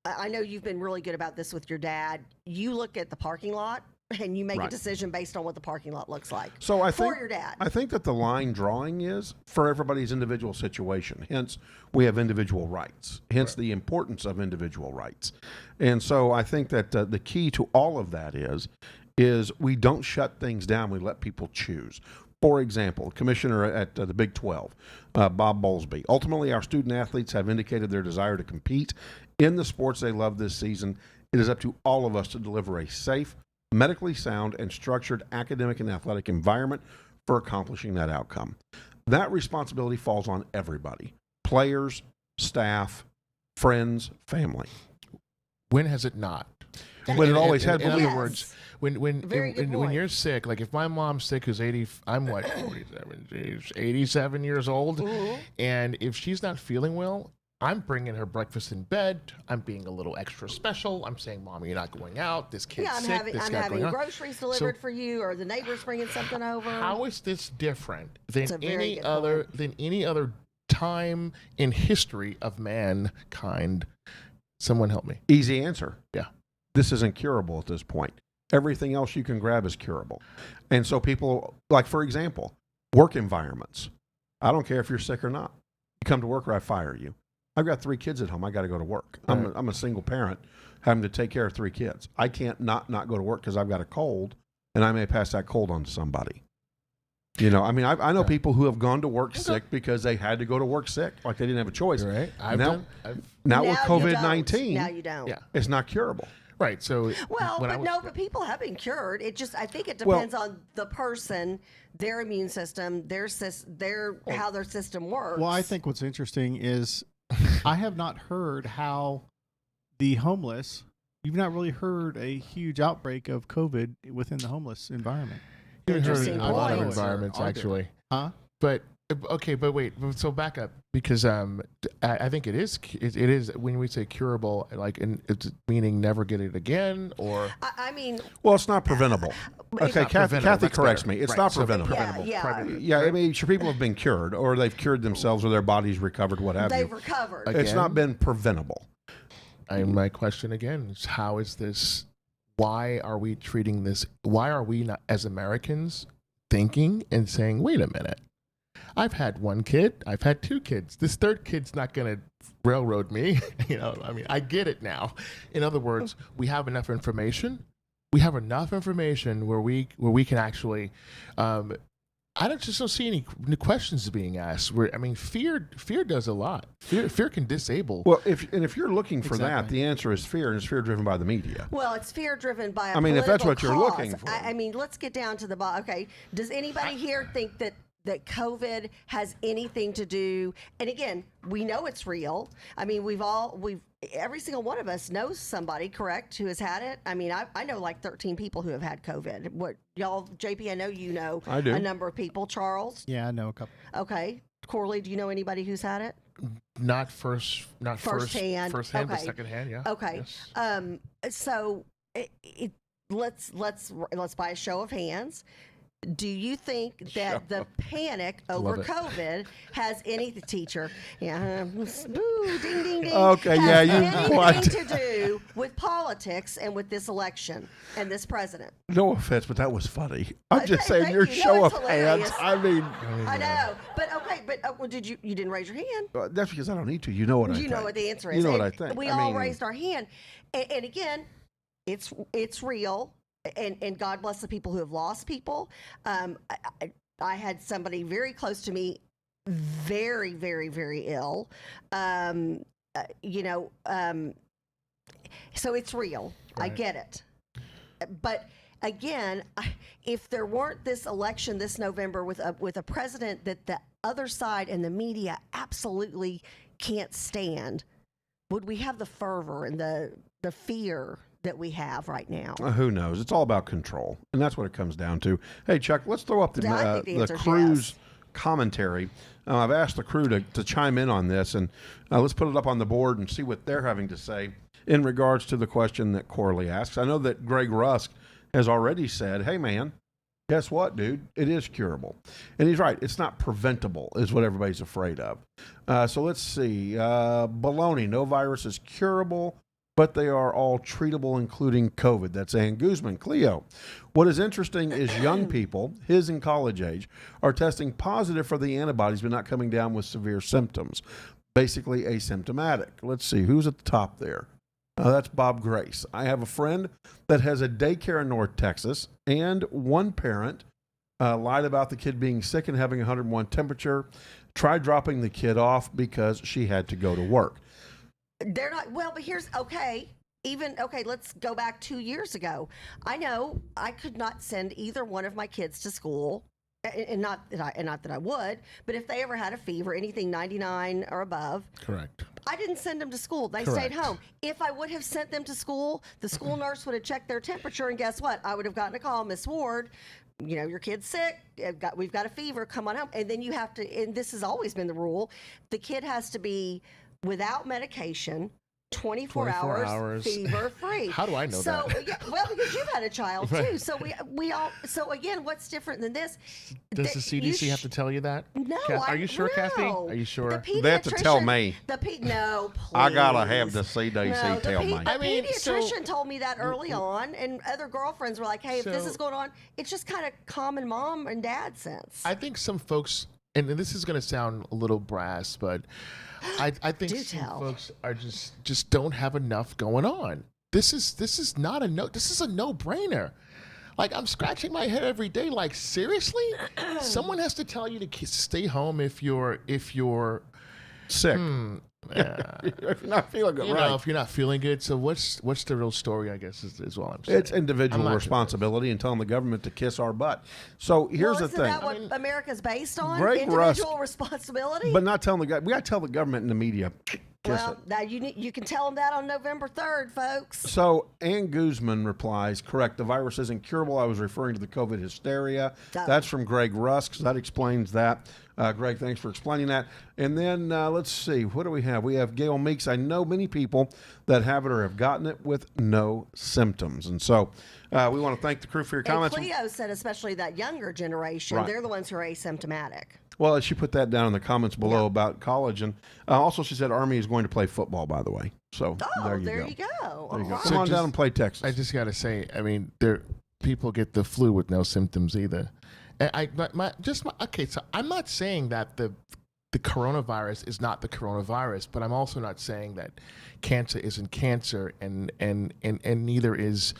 C: I know you've been really good about this with your dad. You look at the parking lot and you make a
B: Right.
C: decision based on what the parking lot looks like.
B: So I
C: for
B: think
C: your dad.
B: I think that the line drawing is for everybody's individual situation. Hence, we have individual rights. Hence, the importance of individual rights. And so I think that the key to all of that is we don't shut things down. We let people choose. For example, Commissioner at the Big 12, Bob Bowlesby. Ultimately, our student athletes have indicated their desire to compete in the sports they love this season. It is up to all of us to deliver a safe, medically sound, and structured academic and athletic environment for accomplishing that outcome. That responsibility falls on everybody: players, staff, friends, family.
D: when has it not?
B: When it always had.
D: In
B: believe
D: other
C: Yes.
D: words, when
C: Very good
D: when
C: point.
D: you're sick, like if my mom's sick, who's 80, I'm what 47, she's 87 years old,
C: Mhm.
D: and if she's not feeling well, I'm bringing her breakfast in bed. I'm being a little extra special. I'm saying, "Mom, you're not going out. This kid's
C: Yeah, I'm
D: sick.
C: having
D: this
C: I'm
D: guy
C: having
D: going on."
C: groceries delivered for you, or the neighbor's bringing something over.
D: How is this different
C: It's a
D: than
C: very good
D: any other time in history of mankind? Someone help me.
B: Easy answer.
D: Yeah.
B: This isn't curable at this point. Everything else you can grab is curable. And so people, like, for example, work environments. I don't care if you're sick or not. You come to work or I fire you. I've got 3 kids at home. I got to go to work.
D: Right.
B: I'm a single parent having to take care of 3 kids. I can't not go to work because I've got a cold, and I may pass that cold on to somebody. I know people who have gone to work sick because they had to go to work sick, like they didn't have a choice.
D: Right?
B: Now with
C: Now you don't.
B: COVID-19,
C: Now you don't.
D: Yeah.
B: it's not curable.
D: Right. So
C: Well,
D: when I
C: but
D: was-
C: no, but people have been cured. It just, I think it depends on the person, their immune system, how their system works.
A: Well, I think what's interesting is I have not heard how the homeless. You've not really heard a huge outbreak of COVID within the homeless environment.
D: you heard it
C: Interesting
D: in a lot of
C: point.
D: environments,
A: Are there?
D: actually.
A: Huh?
D: But okay, but wait. So back up because I think it is when we say curable, like it's meaning never get it again, or
C: I mean,
B: Well, it's not preventable. Okay,
D: not
B: Kathy
D: preventable, that's
B: corrects
D: better.
B: me. It's
D: Right,
B: not
D: so
B: preventable.
C: Yeah.
B: I mean, sure, people have been cured, or they've cured themselves, or their bodies recovered, what have
C: they've
B: you.
C: recovered.
D: Okay.
B: It's not been preventable.
D: And my question again is, how is this? Why are we treating this? Why are we not, as Americans, thinking and saying, "Wait a minute, I've had one kid, I've had two kids. This third kid's not going to railroad me." I mean, I get it now. In other words, we have enough information. We have enough information where we can actually. I just don't see any questions being asked. Fear does a lot. Fear can disable.
B: Well, if you're looking for that,
A: Exactly.
B: the answer is fear, and it's fear driven by the media.
C: Well, it's fear driven by a
B: I mean, if that's what you're
C: political
B: looking
C: cause.
B: for.
C: I mean, let's get down to the bottom. Okay, does anybody here think that COVID has anything to do? And again, we know it's real. I mean, every single one of us knows somebody, correct, who has had it. I mean, I know like 13 people who have had COVID. What y'all, JP? I know you know
B: I do.
C: a number of people. Charles,
A: Yeah, I know a couple.
C: okay. Corley, do you know anybody who's had it?
D: Not firsthand,
C: Firsthand.
D: but
C: Okay.
D: secondhand. Yeah.
C: Okay.
D: Yes.
C: So let's by a show of hands. Do you think that the panic over
D: Love it.
C: COVID has any teacher? Yeah, boo, ding ding ding.
B: Okay,
C: has
B: yeah, you
C: anything
B: what?
C: to do with politics and with this election and this president?
B: No offense, but that was funny. I'm just
C: Okay,
B: saying
C: thank
B: your
C: you. No,
B: show
C: it's
B: of hands.
C: hilarious.
B: I mean,
C: I know, but okay, but well, you didn't raise your hand?
B: that's because I don't need to. You know what I think.
C: You know what the answer is.
B: You know what
C: And
B: I think.
C: We
B: I
C: all
B: mean,
C: raised our hand, and again, it's real. And God bless the people who have lost people. I had somebody very close to me, very, very, very ill. So it's real. I
D: Right.
C: get it. But again, if there weren't this election this November with a president that the other side and the media absolutely can't stand, would we have the fervor and the fear that we have right now?
B: Who knows? It's all about control, and that's what it comes down to. Hey, Chuck, let's throw up
C: I think the
B: the
C: answer is
B: crew's
C: yes.
B: commentary. I've asked the crew to chime in on this, and let's put it up on the board and see what they're having to say in regards to the question that Corley asks. I know that Greg Rusk has already said, "Hey, man, guess what, dude? It is curable," and he's right. It's not preventable, is what everybody's afraid of. So let's see. Baloney, no virus is curable, but they are all treatable, including COVID. That's Ann Guzman. Cleo, what is interesting is young people, his in college age, are testing positive for the antibodies, but not coming down with severe symptoms. Basically asymptomatic. Let's see, who's at the top there? That's Bob Grace. I have a friend that has a daycare in North Texas, and one parent lied about the kid being sick and having 101 temperature, tried dropping the kid off because she had to go to work.
C: They're not well, but here's let's go back 2 years ago. I know I could not send either one of my kids to school, and not that I would, but if they ever had a fever, anything 99 or above,
D: Correct.
C: I didn't send them to school. They
D: Correct.
C: stayed home. If I would have sent them to school, the school nurse would have checked their temperature, and guess what? I would have gotten a call, Miss Ward, your kid's sick. We've got a fever. Come on home. And then you have to, and this has always been the rule, the kid has to be without medication, 24 hours fever free.
D: How do I know that?
C: Yeah, well, because you've had a child
D: Right.
C: too. So we all. So again, what's different than this?
D: Does the CDC have to tell you that?
C: No.
D: Are you sure, Kathy?
C: no.
D: Are you sure?
C: The
B: They have to tell
C: pediatrician-
B: me.
C: No, please.
B: I gotta have the CDC
C: No,
B: tell me.
C: The
D: I mean,
C: pediatrician told me that early on, and other girlfriends were like, "Hey, if this
D: So-
C: is going on, it's just kind of common mom and dad sense."
D: I think some folks, and this is going to sound a little brass, but I think
C: Do
D: some
C: tell.
D: folks are just don't have enough going on. This is not a no. This is a no-brainer. Like, I'm scratching my head every day. Like, seriously, someone has to tell you to stay home if you're
B: Sick. If you're not feeling good,
D: You
B: right?
D: know, if you're not feeling good, so what's the real story? I guess is all I'm saying.
B: It's individual responsibility and telling the government to kiss our butt. So here's
C: Well,
B: the
C: isn't
B: thing.
C: that what America's based on?
B: Greg
C: Individual responsibility?
B: But not telling the guy. We got to tell the government and the media. Kiss
C: well,
B: it.
C: now you can tell them that on November 3rd, folks.
B: So Ann Guzman replies, correct, the virus isn't curable. I was referring to the COVID hysteria. That's from Greg Rusk. So that explains that. Greg, thanks for explaining that. And then let's see, what do we have? We have Gail Meeks. I know many people that have it or have gotten it with no symptoms. And so we want to thank the crew for your comments.
C: And Cleo said especially that younger generation,
B: Right.
C: they're the ones who are asymptomatic.
B: Well, she put that down in the comments below about college. And also she said Army is going to play football, by the way. So
C: Oh,
B: there you
C: there
B: go.
C: you go.
B: There you go.
C: All
B: Come
C: right.
B: on down and play Texas.
D: I just got to say, I mean, people get the flu with no symptoms either. And okay, so I'm not saying that the coronavirus is not the coronavirus, but I'm also not saying that cancer isn't cancer, and neither is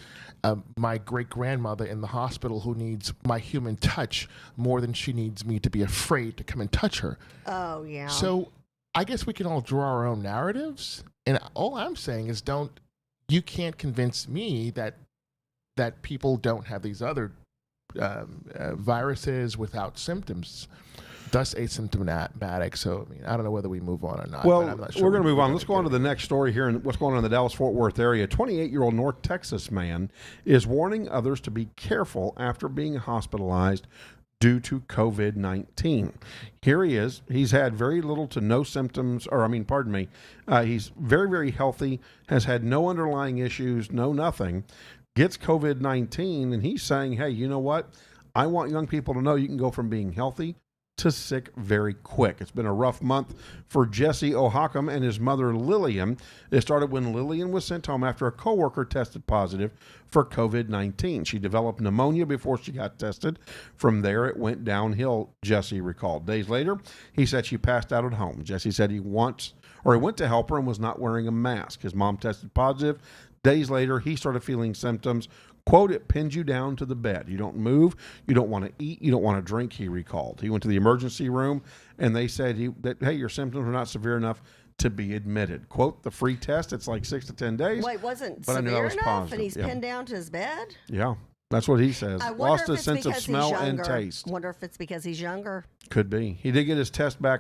D: my great grandmother in the hospital who needs my human touch more than she needs me to be afraid to come and touch her.
C: Oh, yeah.
D: So I guess we can all draw our own narratives, and all I'm saying is you can't convince me that people don't have these other viruses without symptoms, thus asymptomatic. So, I mean, I don't know whether we move on or not.
B: Well,
D: but I'm not sure
B: we're going to move on.
D: gonna
B: Let's go on to the next story here and what's going on in the Dallas-Fort Worth area. A 28-year-old North Texas man is warning others to be careful after being hospitalized due to COVID-19. Here he is. He's had very little to no symptoms, he's very, very healthy, has had no underlying issues, no nothing, gets COVID-19, and he's saying, hey, you know what? I want young people to know you can go from being healthy to sick very quick. It's been a rough month for Jesse O'Hockham and his mother Lillian. It started when Lillian was sent home after a coworker tested positive for COVID-19. She developed pneumonia before she got tested. From there, it went downhill, Jesse recalled. Days later, he said she passed out at home. Jesse said he went to help her and was not wearing a mask. His mom tested positive. Days later, he started feeling symptoms. Quote, it pins you down to the bed. You don't move. You don't want to eat. You don't want to drink, he recalled. He went to the emergency room, and they said hey, your symptoms are not severe enough to be admitted. Quote, the free test, it's like 6 to 10 days.
C: Wait, wasn't
B: but I knew I
C: severe
B: was
C: enough
B: positive.
C: And he's
B: Yeah.
C: pinned down to his bed?
B: Yeah, that's what he says.
C: I wonder
B: Lost
C: if
B: his
C: it's
B: sense of
C: because
B: smell
C: he's
B: and
C: younger.
B: taste.
C: Wonder if it's because he's younger.
B: Could be. He did get his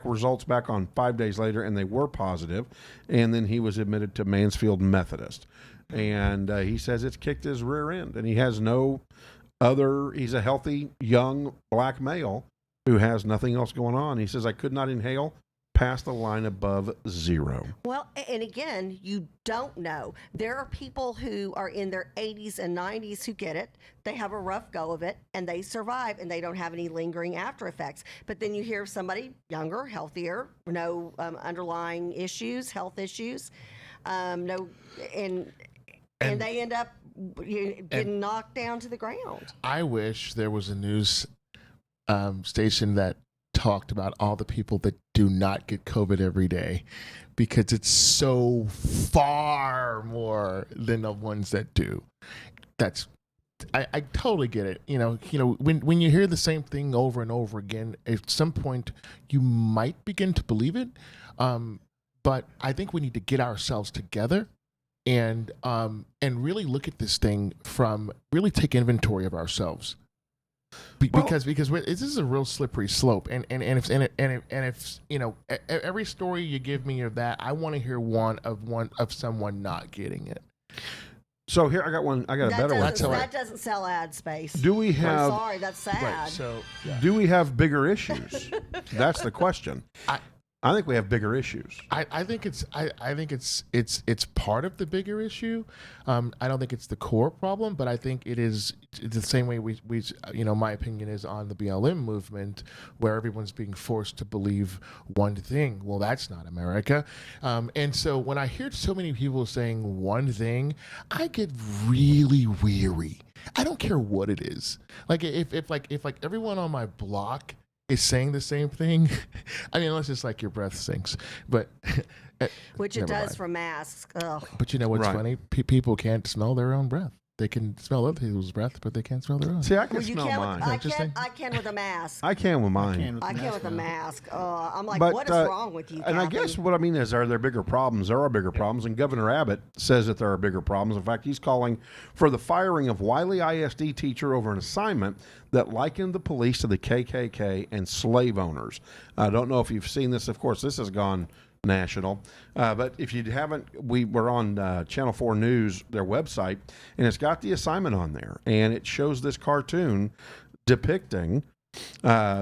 B: results back on 5 days later, and they were positive. And then he was admitted to Mansfield Methodist. And he says it's kicked his rear end, and he has he's a healthy, young black male who has nothing else going on. He says, I could not inhale past the line above 0.
C: Well, and again, you don't know. There are people who are in their 80s and 90s who get it. They have a rough go of it, and they survive, and they don't have any lingering after effects. But then you hear somebody younger, healthier, no underlying issues, health issues, and they end up getting knocked down to the ground.
D: I wish there was a news station that talked about all the people that do not get COVID every day, because it's so far more than the ones that do. I totally get it. You know, when you hear the same thing over and over again, at some point you might begin to believe it. But I think we need to get ourselves together and really look at this thing really take inventory of ourselves. Because this is a real slippery slope, and if you know, every story you give me of that, I want to hear one of someone not getting it.
B: So here I got a better one.
C: That doesn't sell ad space.
B: Do we have?
C: I'm sorry, that's sad.
D: Right, so yeah.
B: Do we have bigger issues? That's the question. I think we have bigger issues.
D: I think it's part of the bigger issue. I don't think it's the core problem, but I think it's the same way we my opinion is on the BLM movement, where everyone's being forced to believe one thing. Well, that's not America. And so when I hear so many people saying one thing, I get really weary. I don't care what it is. Like if everyone on my block is saying the same thing, I mean, unless it's like your breath stinks, but
C: which it does from masks. Ugh.
D: But you know what's funny? People can't smell their own breath. They can smell other people's breath, but they can't smell their own.
B: See, I can
C: Well, you
B: smell
C: can.
B: mine.
C: I can with a mask.
B: I can with mine.
C: I can with a mask. I'm like,
B: But,
C: what is wrong with you?
B: And I
C: Kathy?
B: guess what I mean is, are there bigger problems? There are bigger problems, and Governor Abbott says that there are bigger problems. In fact, he's calling for the firing of Wiley ISD teacher over an assignment that likened the police to the KKK and slave owners. I don't know if you've seen this. Of course, this has gone national. But if you haven't, we were on Channel 4 News, their website, and it's got the assignment on there. And it shows this cartoon depicting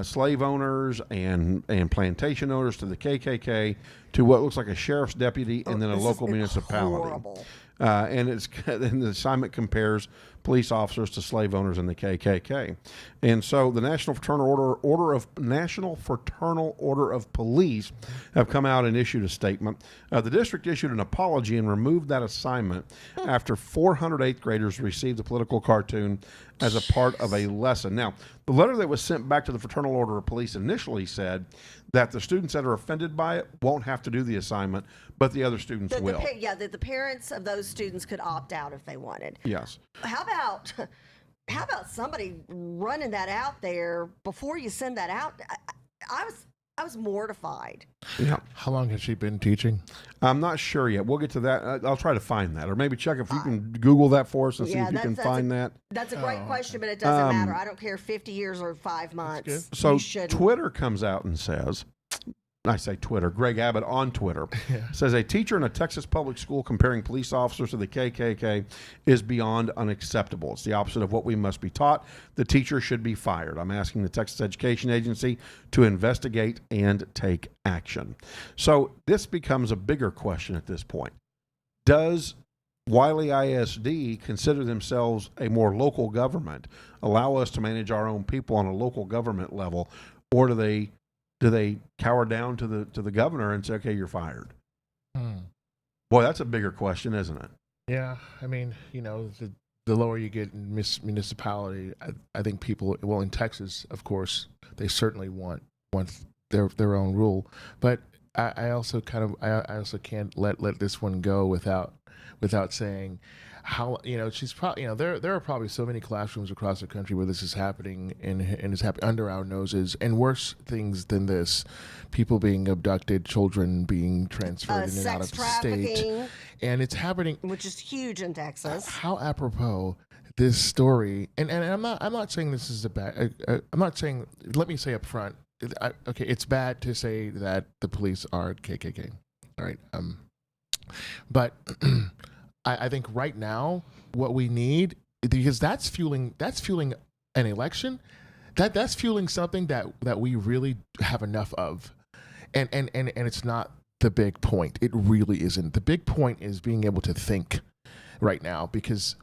B: slave owners and plantation owners to the KKK to what looks like a sheriff's deputy and then a
C: This
B: local
C: is
B: municipality.
C: horrible.
B: And the assignment compares police officers to slave owners in the KKK. And so the National Fraternal Order of Police have come out and issued a statement. The district issued an apology and removed that assignment after 400 eighth graders received the political cartoon as a part of a lesson. Now, the letter that was sent back to the Fraternal Order of Police initially said that the students that are offended by it won't have to do the assignment, but the other students will.
C: The parents of those students could opt out if they wanted.
B: Yes.
C: How about somebody running that out there before you send that out? I was mortified.
B: Yeah.
D: How long has she been teaching?
B: I'm not sure yet. We'll get to that. I'll try to find that, or maybe check if you can Google that for us and see if you can find that.
C: That's a great question, but it doesn't matter. I don't care 50 years or 5 months.
B: So
C: You shouldn't.
B: Twitter comes out and says, I say Twitter, Greg Abbott on Twitter says a teacher in a Texas public school comparing police officers to the KKK is beyond unacceptable. It's the opposite of what we must be taught. The teacher should be fired. I'm asking the Texas Education Agency to investigate and take action. So this becomes a bigger question at this point. Does Wiley ISD consider themselves a more local government, allow us to manage our own people on a local government level, or do they cower down to the governor and say, okay, you're fired? Boy, that's a bigger question, isn't it?
D: Yeah, I mean, the lower you get in municipality, I think people, well, in Texas, of course, they certainly want their own rule. But I also can't let this one go without saying how, she's probably, there are probably so many classrooms across the country where this is happening and it's happening under our noses, and worse things than this, people being abducted, children being transferred in and out of state, and it's happening,
C: which is huge in Texas.
D: How apropos this story, and I'm not saying this is a bad, I'm not saying, let me say up front, okay, it's bad to say that the police are KKK, all right, but I think right now what we need, because that's fueling an election, that's fueling something that we really have enough of, and it's not the big point. It really isn't. The big point is being able to think right now, because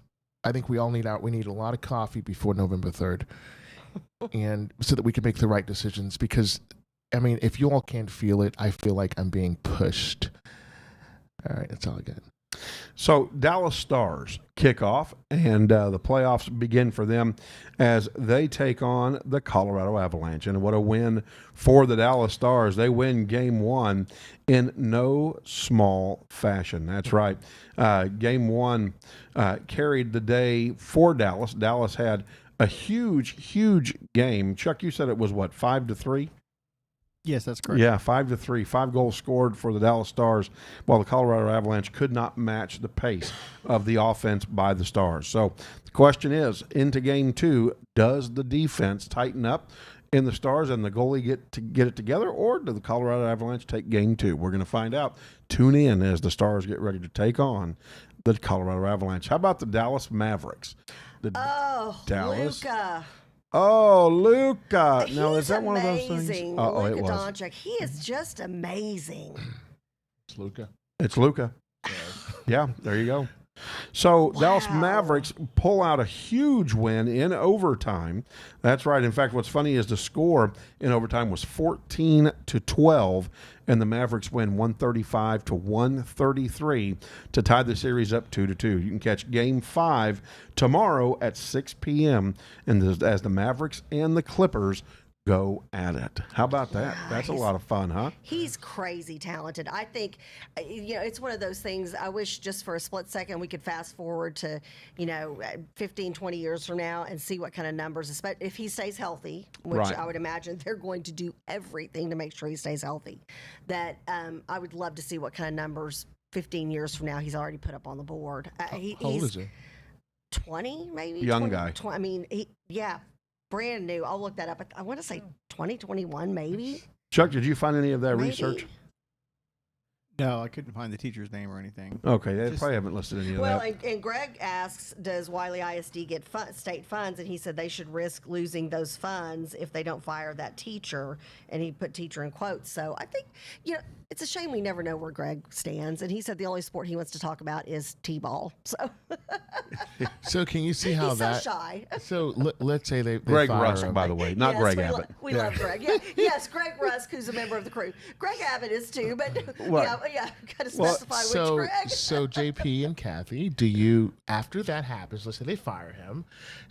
D: I think we need a lot of coffee before November 3rd, and so that we can make the right decisions. Because I mean, if you all can't feel it, I feel like I'm being pushed. All right, that's all I got.
B: So Dallas Stars kick off, and the playoffs begin for them as they take on the Colorado Avalanche. And what a win for the Dallas Stars. They win Game 1 in no small fashion. That's right. Game 1 carried the day for Dallas. Dallas had a huge game. Chuck, you said it was, what, 5-3?
A: Yes, that's correct.
B: Yeah, 5-3. 5 goals scored for the Dallas Stars, while the Colorado Avalanche could not match the pace of the offense by the Stars. So the question is, into Game 2, does the defense tighten up in the Stars and the goalie get it together, or do the Colorado Avalanche take Game 2? We're going to find out. Tune in as the Stars get ready to take on the Colorado Avalanche. How about the Dallas Mavericks?
C: Luka.
B: Oh, Luka. Now, is that
C: He's
B: one of those
C: amazing.
B: things? Oh, it
C: Luka
B: was.
C: Doncic. He is just amazing.
D: It's Luka.
B: It's Luka. Yeah, there you go. So Dallas Mavericks pull out a huge win in overtime. That's right. In fact, what's funny is the score in overtime was 14-12, and the Mavericks win 135-133 to tie the series up 2-2. You can catch Game 5 tomorrow at 6 p.m. and as the Mavericks and the Clippers go at it. How about that? That's a lot of fun, huh?
C: He's crazy talented. I think, it's one of those things. I wish just for a split second we could fast forward to, 15, 20 years from now and see what kind of numbers, especially if he stays healthy, which
B: Right.
C: I would imagine they're going to do everything to make sure he stays healthy. That I would love to see what kind of numbers 15 years from now he's already put up on the board.
D: How old
C: He's
D: is he?
C: 20, maybe?
B: Young
C: 20,
B: guy.
C: 20, I mean, brand new. I'll look that up. I want to say 2021, maybe.
B: Chuck, did you find any of that
C: Maybe.
B: research?
A: No, I couldn't find the teacher's name or anything.
B: Okay, they
A: Just-
B: probably haven't listed any of
C: Well,
B: that.
C: and Greg asks, does Wiley ISD get state funds? And he said they should risk losing those funds if they don't fire that teacher. And he put teacher in quotes. So I think, it's a shame we never know where Greg stands. And he said the only sport he wants to talk about is T-ball. So
D: So can you see how
C: he's
D: that?
C: so shy.
D: So let's say they
B: Greg
D: fire
B: Rusk,
D: him.
B: by the way, not
C: Yes,
B: Greg
C: we
B: Abbott.
C: we love Greg. Yeah, yes, Greg Rusk, who's a member of the crew. Greg Abbott is too, but
B: What?
C: yeah, got to
B: Well,
C: specify which
D: So,
C: Greg.
D: so JP and Kathy, do you after that happens? Let's say they fire him.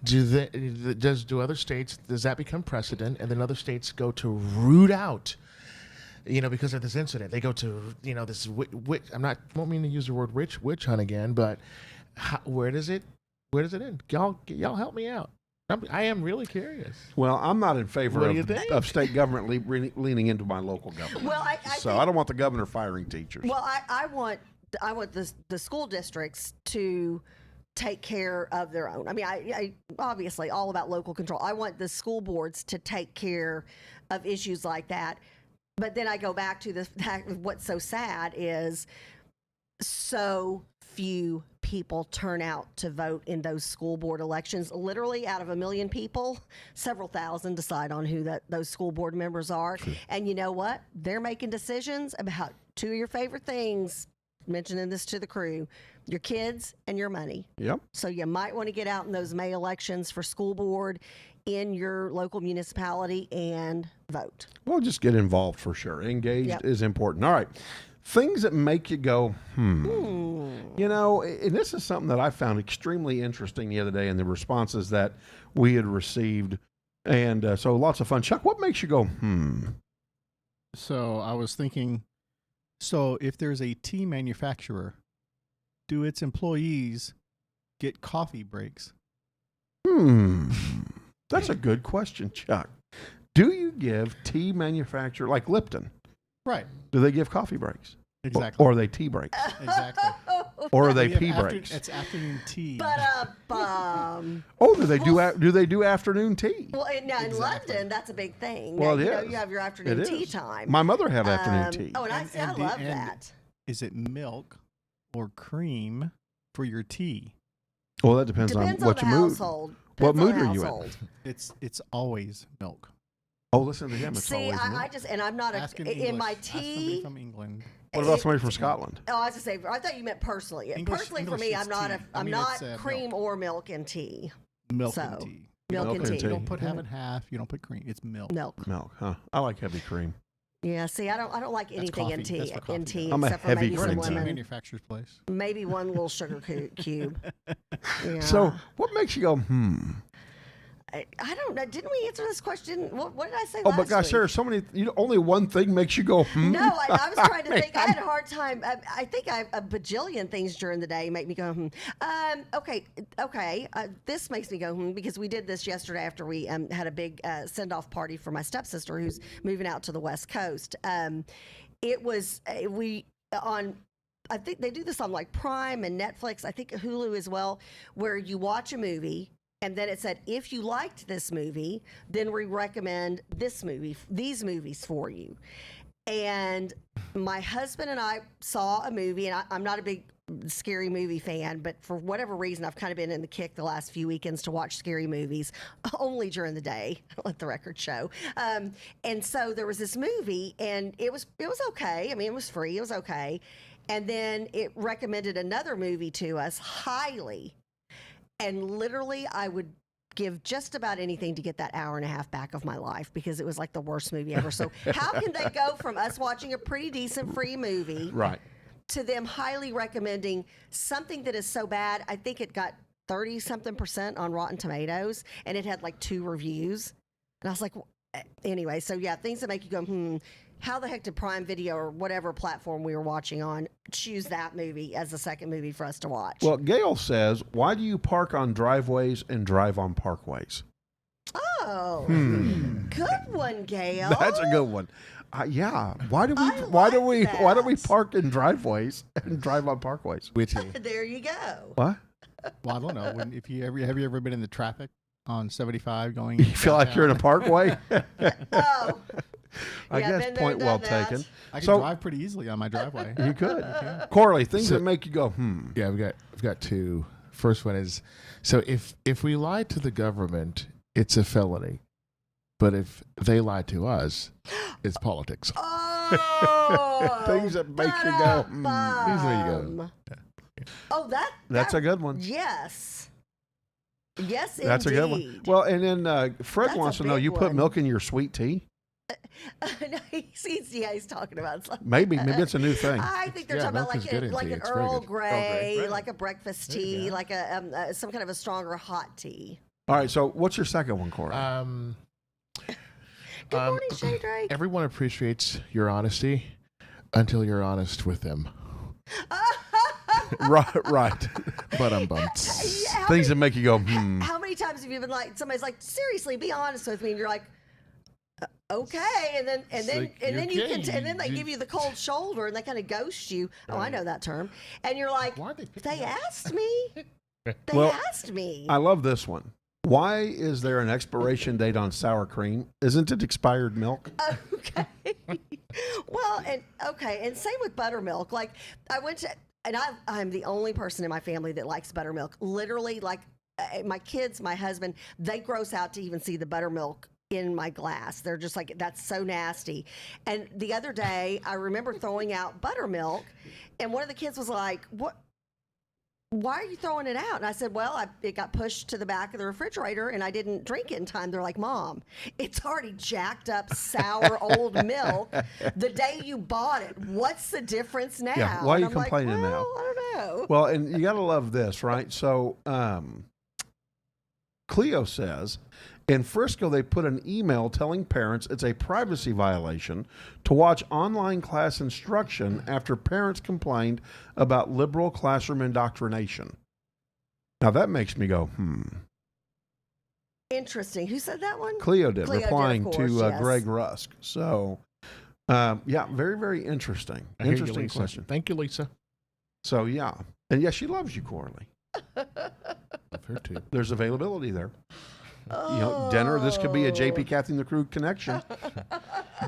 D: Do other states? Does that become precedent? And then other states go to root out, because of this incident. They go to this witch. Won't mean to use the word witch hunt again, but where does it end? Y'all help me out. I am really curious.
B: Well, I'm not in favor
D: What do you think?
B: of state government leaning into my local government.
C: Well, I
B: so
C: think,
B: I don't want the governor firing teachers.
C: well, I want the school districts to take care of their own. I mean, I obviously all about local control. I want the school boards to take care of issues like that. But then I go back to the fact of what's so sad is so few people turn out to vote in those school board elections. Literally out of 1 million people, several thousand decide on who those school board members are.
B: True.
C: And you know what? They're making decisions about two of your favorite things, mentioning this to the crew, your kids and your money.
B: Yep.
C: So you might want to get out in those May elections for school board in your local municipality and vote.
B: Well, just get involved for sure. Engaged
C: Yep.
B: is important. All right. Things that make you go, and this is something that I found extremely interesting the other day in the responses that we had received. And so lots of fun. Chuck, what makes you go,
A: So I was thinking, if there's a tea manufacturer, do its employees get coffee breaks?
B: That's a good question, Chuck. Do you give tea manufacturer, like Lipton,
A: Right.
B: do they give coffee breaks?
A: Exactly.
B: Or are they tea breaks?
A: Exactly.
B: Or are they
A: We have
B: pee breaks?
A: It's afternoon tea.
B: Oh, do they do afternoon tea?
C: Well, now in
A: Exactly.
C: London, that's a big thing.
B: Well,
C: Now,
B: it is.
C: you have your afternoon
B: It
C: tea
B: is.
C: time.
B: My mother had afternoon tea.
C: Oh, and I love
A: and
C: that.
A: Is it milk or cream for your tea?
B: Well, that depends on
C: Depends
B: what
C: on
B: your
C: the
B: mood.
C: household.
B: What
C: Depends on
B: mood
C: the
B: are you in?
C: household.
A: It's always milk.
B: Oh, listen to him. It's
C: See,
B: always
C: I
B: milk.
C: just, and I'm not
A: Ask
C: in
A: English.
C: my
A: Ask somebody
C: tea.
A: from England.
B: What about somebody from Scotland?
C: Oh, I was to say, I thought you meant personally.
A: English-
C: Personally, for
A: English
C: me,
A: is
C: I'm not
A: tea.
C: I'm not
A: it's,
C: cream
A: milk.
C: or milk in tea.
A: Milk
C: So,
A: and tea.
C: Milk
B: Milk
C: and
B: and
C: tea.
A: You don't put half and half. You don't put cream. It's milk.
C: Milk.
B: Milk, huh? I like heavy cream.
C: Yeah. See, I don't like
A: That's
C: anything in
A: coffee. That's
C: tea.
A: what coffee
C: In tea,
B: I'm a
C: except for
B: heavy
C: maybe
A: You're
C: some
A: at
B: cream
A: a tea
B: guy.
C: lemon.
A: manufacturer's place.
C: Maybe one little sugar cube. Yeah.
B: So, what makes you go,
C: I don't know. Didn't we answer this question? What did I say
B: Oh,
C: last
B: but gosh,
C: week?
B: there are so many. Only one thing makes you go,
C: No, I was trying to think. I had a hard time. I think a bajillion things during the day make me go, Okay. This makes me go, because we did this yesterday after we had a big send-off party for my stepsister who's moving out to the West Coast. It was, I think they do this on like Prime and Netflix, I think Hulu as well, where you watch a movie. And then it said, if you liked this movie, then we recommend these movies for you. And my husband and I saw a movie, and I'm not a big scary movie fan, but for whatever reason, I've kind of been in the kick the last few weekends to watch scary movies, only during the day, let the record show. And so there was this movie, and it was okay. I mean, it was free. It was okay. And then it recommended another movie to us highly. And literally, I would give just about anything to get that hour and a half back of my life, because it was like the worst movie ever. So how can they go from us watching a pretty decent free movie
B: right?
C: to them highly recommending something that is so bad? I think it got 30-something% on Rotten Tomatoes, and it had like 2 reviews. And I was like, anyway, so yeah, things that make you go, how the heck did Prime Video or whatever platform we were watching on choose that movie as the second movie for us to watch?
B: Well, Gail says, why do you park on driveways and drive on parkways?
C: Oh, good one, Gail.
B: That's a good one. Yeah. Why do we park in driveways and drive on parkways?
C: There you go.
B: What?
A: Well, I don't know. Have you ever been in the traffic on 75 going?
B: You feel like you're in a parkway?
C: Oh.
B: I guess point well taken.
A: I can drive pretty easily on my driveway.
B: You could. Corley, things that make you go,
D: Yeah, I've got two. First one is, so if we lie to the government, it's a felony. But if they lie to us, it's politics.
C: Oh.
B: Things that make you go,
D: Things that make you go.
C: Oh,
B: that's a good one.
C: Yes. Yes,
B: That's
C: indeed.
B: a good one. Well, and then Fred
C: That's
B: wants
C: a
B: to know,
C: big
B: you put
C: one.
B: milk in your sweet tea?
C: No, he's talking about something.
B: Maybe it's a new thing.
C: I think they're
D: Yeah,
C: talking about
D: milk is good in
C: like
D: tea.
C: an
D: It's very
C: Earl
D: good.
C: Grey,
B: Right.
C: like a breakfast tea, like a some kind of a stronger hot tea.
B: All right, so what's your second one, Corey?
C: Good morning, Shay Drake.
D: Everyone appreciates your honesty until you're honest with them.
B: right.
D: But I'm bumps.
B: Things that make you go,
C: How many times have you been like, somebody's like, seriously, be honest with me, and you're like, okay, and then they give you the cold shoulder and they kind of ghost you. Oh, I know that term. And you're like,
D: Why are they picking
C: they
D: up?
C: asked me. They
B: Well,
C: asked me.
B: I love this one. Why is there an expiration date on sour cream? Isn't it expired milk?
C: Okay. Well, and same with buttermilk. Like I went to, and I'm the only person in my family that likes buttermilk. Literally, like my kids, my husband, they gross out to even see the buttermilk in my glass. They're just like, that's so nasty. And the other day, I remember throwing out buttermilk, and one of the kids was like, "What? Why are you throwing it out?" And I said, well, it got pushed to the back of the refrigerator and I didn't drink it in time. They're like, Mom, it's already jacked up, sour, old milk the day you bought it. What's the difference now?
B: Yeah, why are you
C: And I'm
B: complaining
C: like,
B: now?
C: well, I don't know.
B: Well, and you got to love this, right? So Cleo says, in Frisco, they put an email telling parents it's a privacy violation to watch online class instruction after parents complained about liberal classroom indoctrination. Now, that makes me go,
C: Interesting. Who said that one?
B: Cleo did,
C: Cleo did, of
B: replying
C: course,
B: to
C: yes.
B: Greg Rusk. So, yeah, very, very interesting.
D: I hear you,
B: Interesting
D: Lisa.
B: question.
D: Thank you, Lisa.
B: So, yeah. And yes, she loves you, Corley.
D: Love her too.
B: There's availability there. You know, dinner, this could be a JP Kathy and the Crew connection.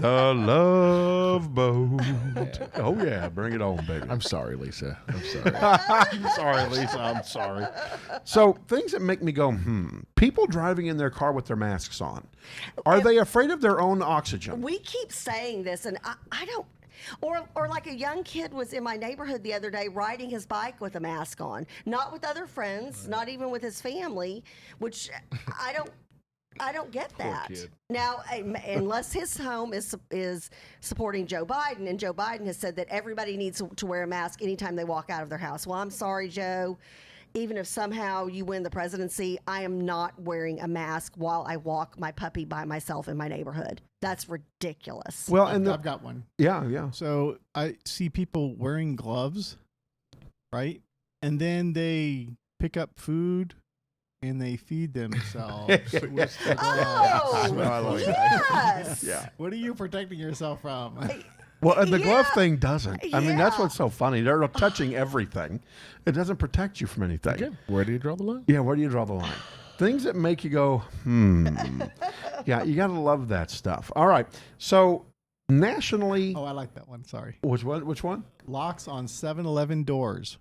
B: The Love Boat. Oh, yeah. Bring it on, baby.
D: I'm sorry, Lisa. I'm sorry.
B: I'm sorry, Lisa. I'm sorry. So, things that make me go, People driving in their car with their masks on. Are they afraid of their own oxygen?
C: We keep saying this, and I don't. Or like a young kid was in my neighborhood the other day riding his bike with a mask on, not with other friends, not even with his family, which I don't get that.
D: kid.
C: Now, unless his home is supporting Joe Biden, and Joe Biden has said that everybody needs to wear a mask anytime they walk out of their house. Well, I'm sorry, Joe. Even if somehow you win the presidency, I am not wearing a mask while I walk my puppy by myself in my neighborhood. That's ridiculous.
B: Well, and
A: I've got one.
B: yeah.
A: So I see people wearing gloves, right? And then they pick up food and they feed themselves with the gloves.
C: Oh, yes.
B: Yeah.
A: What are you protecting yourself from?
B: Well, and the glove
C: Yeah.
B: thing doesn't. I mean, that's
C: Yeah.
B: what's so funny. They're touching everything. It doesn't protect you from anything.
D: Again, where do you draw the line?
B: Yeah, where do you draw the line? Things that make you go, Yeah, you got to love that stuff. All right. So, nationally,
A: Oh, I like that one. Sorry.
B: which one?
A: Locks on 7-Eleven doors.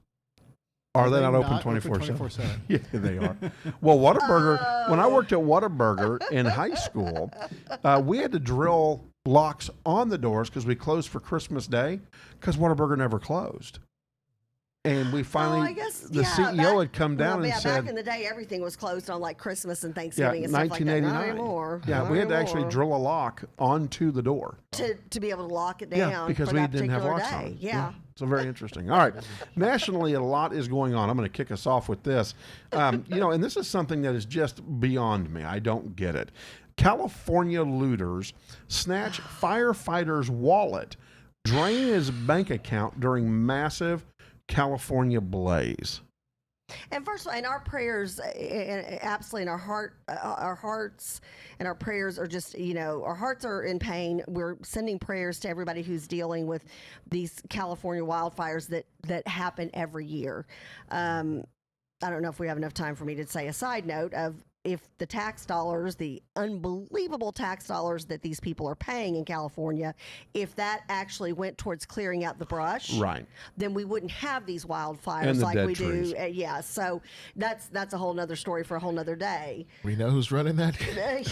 B: Are they not open 24/7?
A: 24/7?
B: Yeah, they are. Well, Whataburger, when I worked at Whataburger in high school, we had to drill locks on the doors because we closed for Christmas Day because Whataburger never closed. And we finally,
C: I guess,
B: the
C: yeah,
B: CEO had come down
C: well,
B: and
C: yeah,
B: said,
C: back in the day, everything was closed on like Christmas and Thanksgiving and stuff like that. Not
B: 1989.
C: anymore.
B: Yeah,
C: Not
B: we had to actually
C: anymore.
B: drill a lock onto the door.
C: to be able to lock it
B: Yeah,
C: down
B: because
C: for
B: we
C: that
B: didn't have
C: particular
B: locks
C: day.
B: on.
C: Yeah.
B: So very interesting. All right. Nationally, a lot is going on. I'm going to kick us off with this. And this is something that is just beyond me. I don't get it. California looters snatch firefighter's wallet, drain his bank account during massive California blaze.
C: And first of all, and our prayers, absolutely, in our hearts, and our prayers are just, our hearts are in pain. We're sending prayers to everybody who's dealing with these California wildfires that happen every year. I don't know if we have enough time for me to say a side note of if the tax dollars, the unbelievable tax dollars that these people are paying in California, if that actually went towards clearing out the brush,
B: right,
C: then we wouldn't have these wildfires
B: and the
C: like
B: dead
C: we
B: trees.
C: do. Yeah, so that's a whole nother story for a whole nother day.
D: We know who's running that.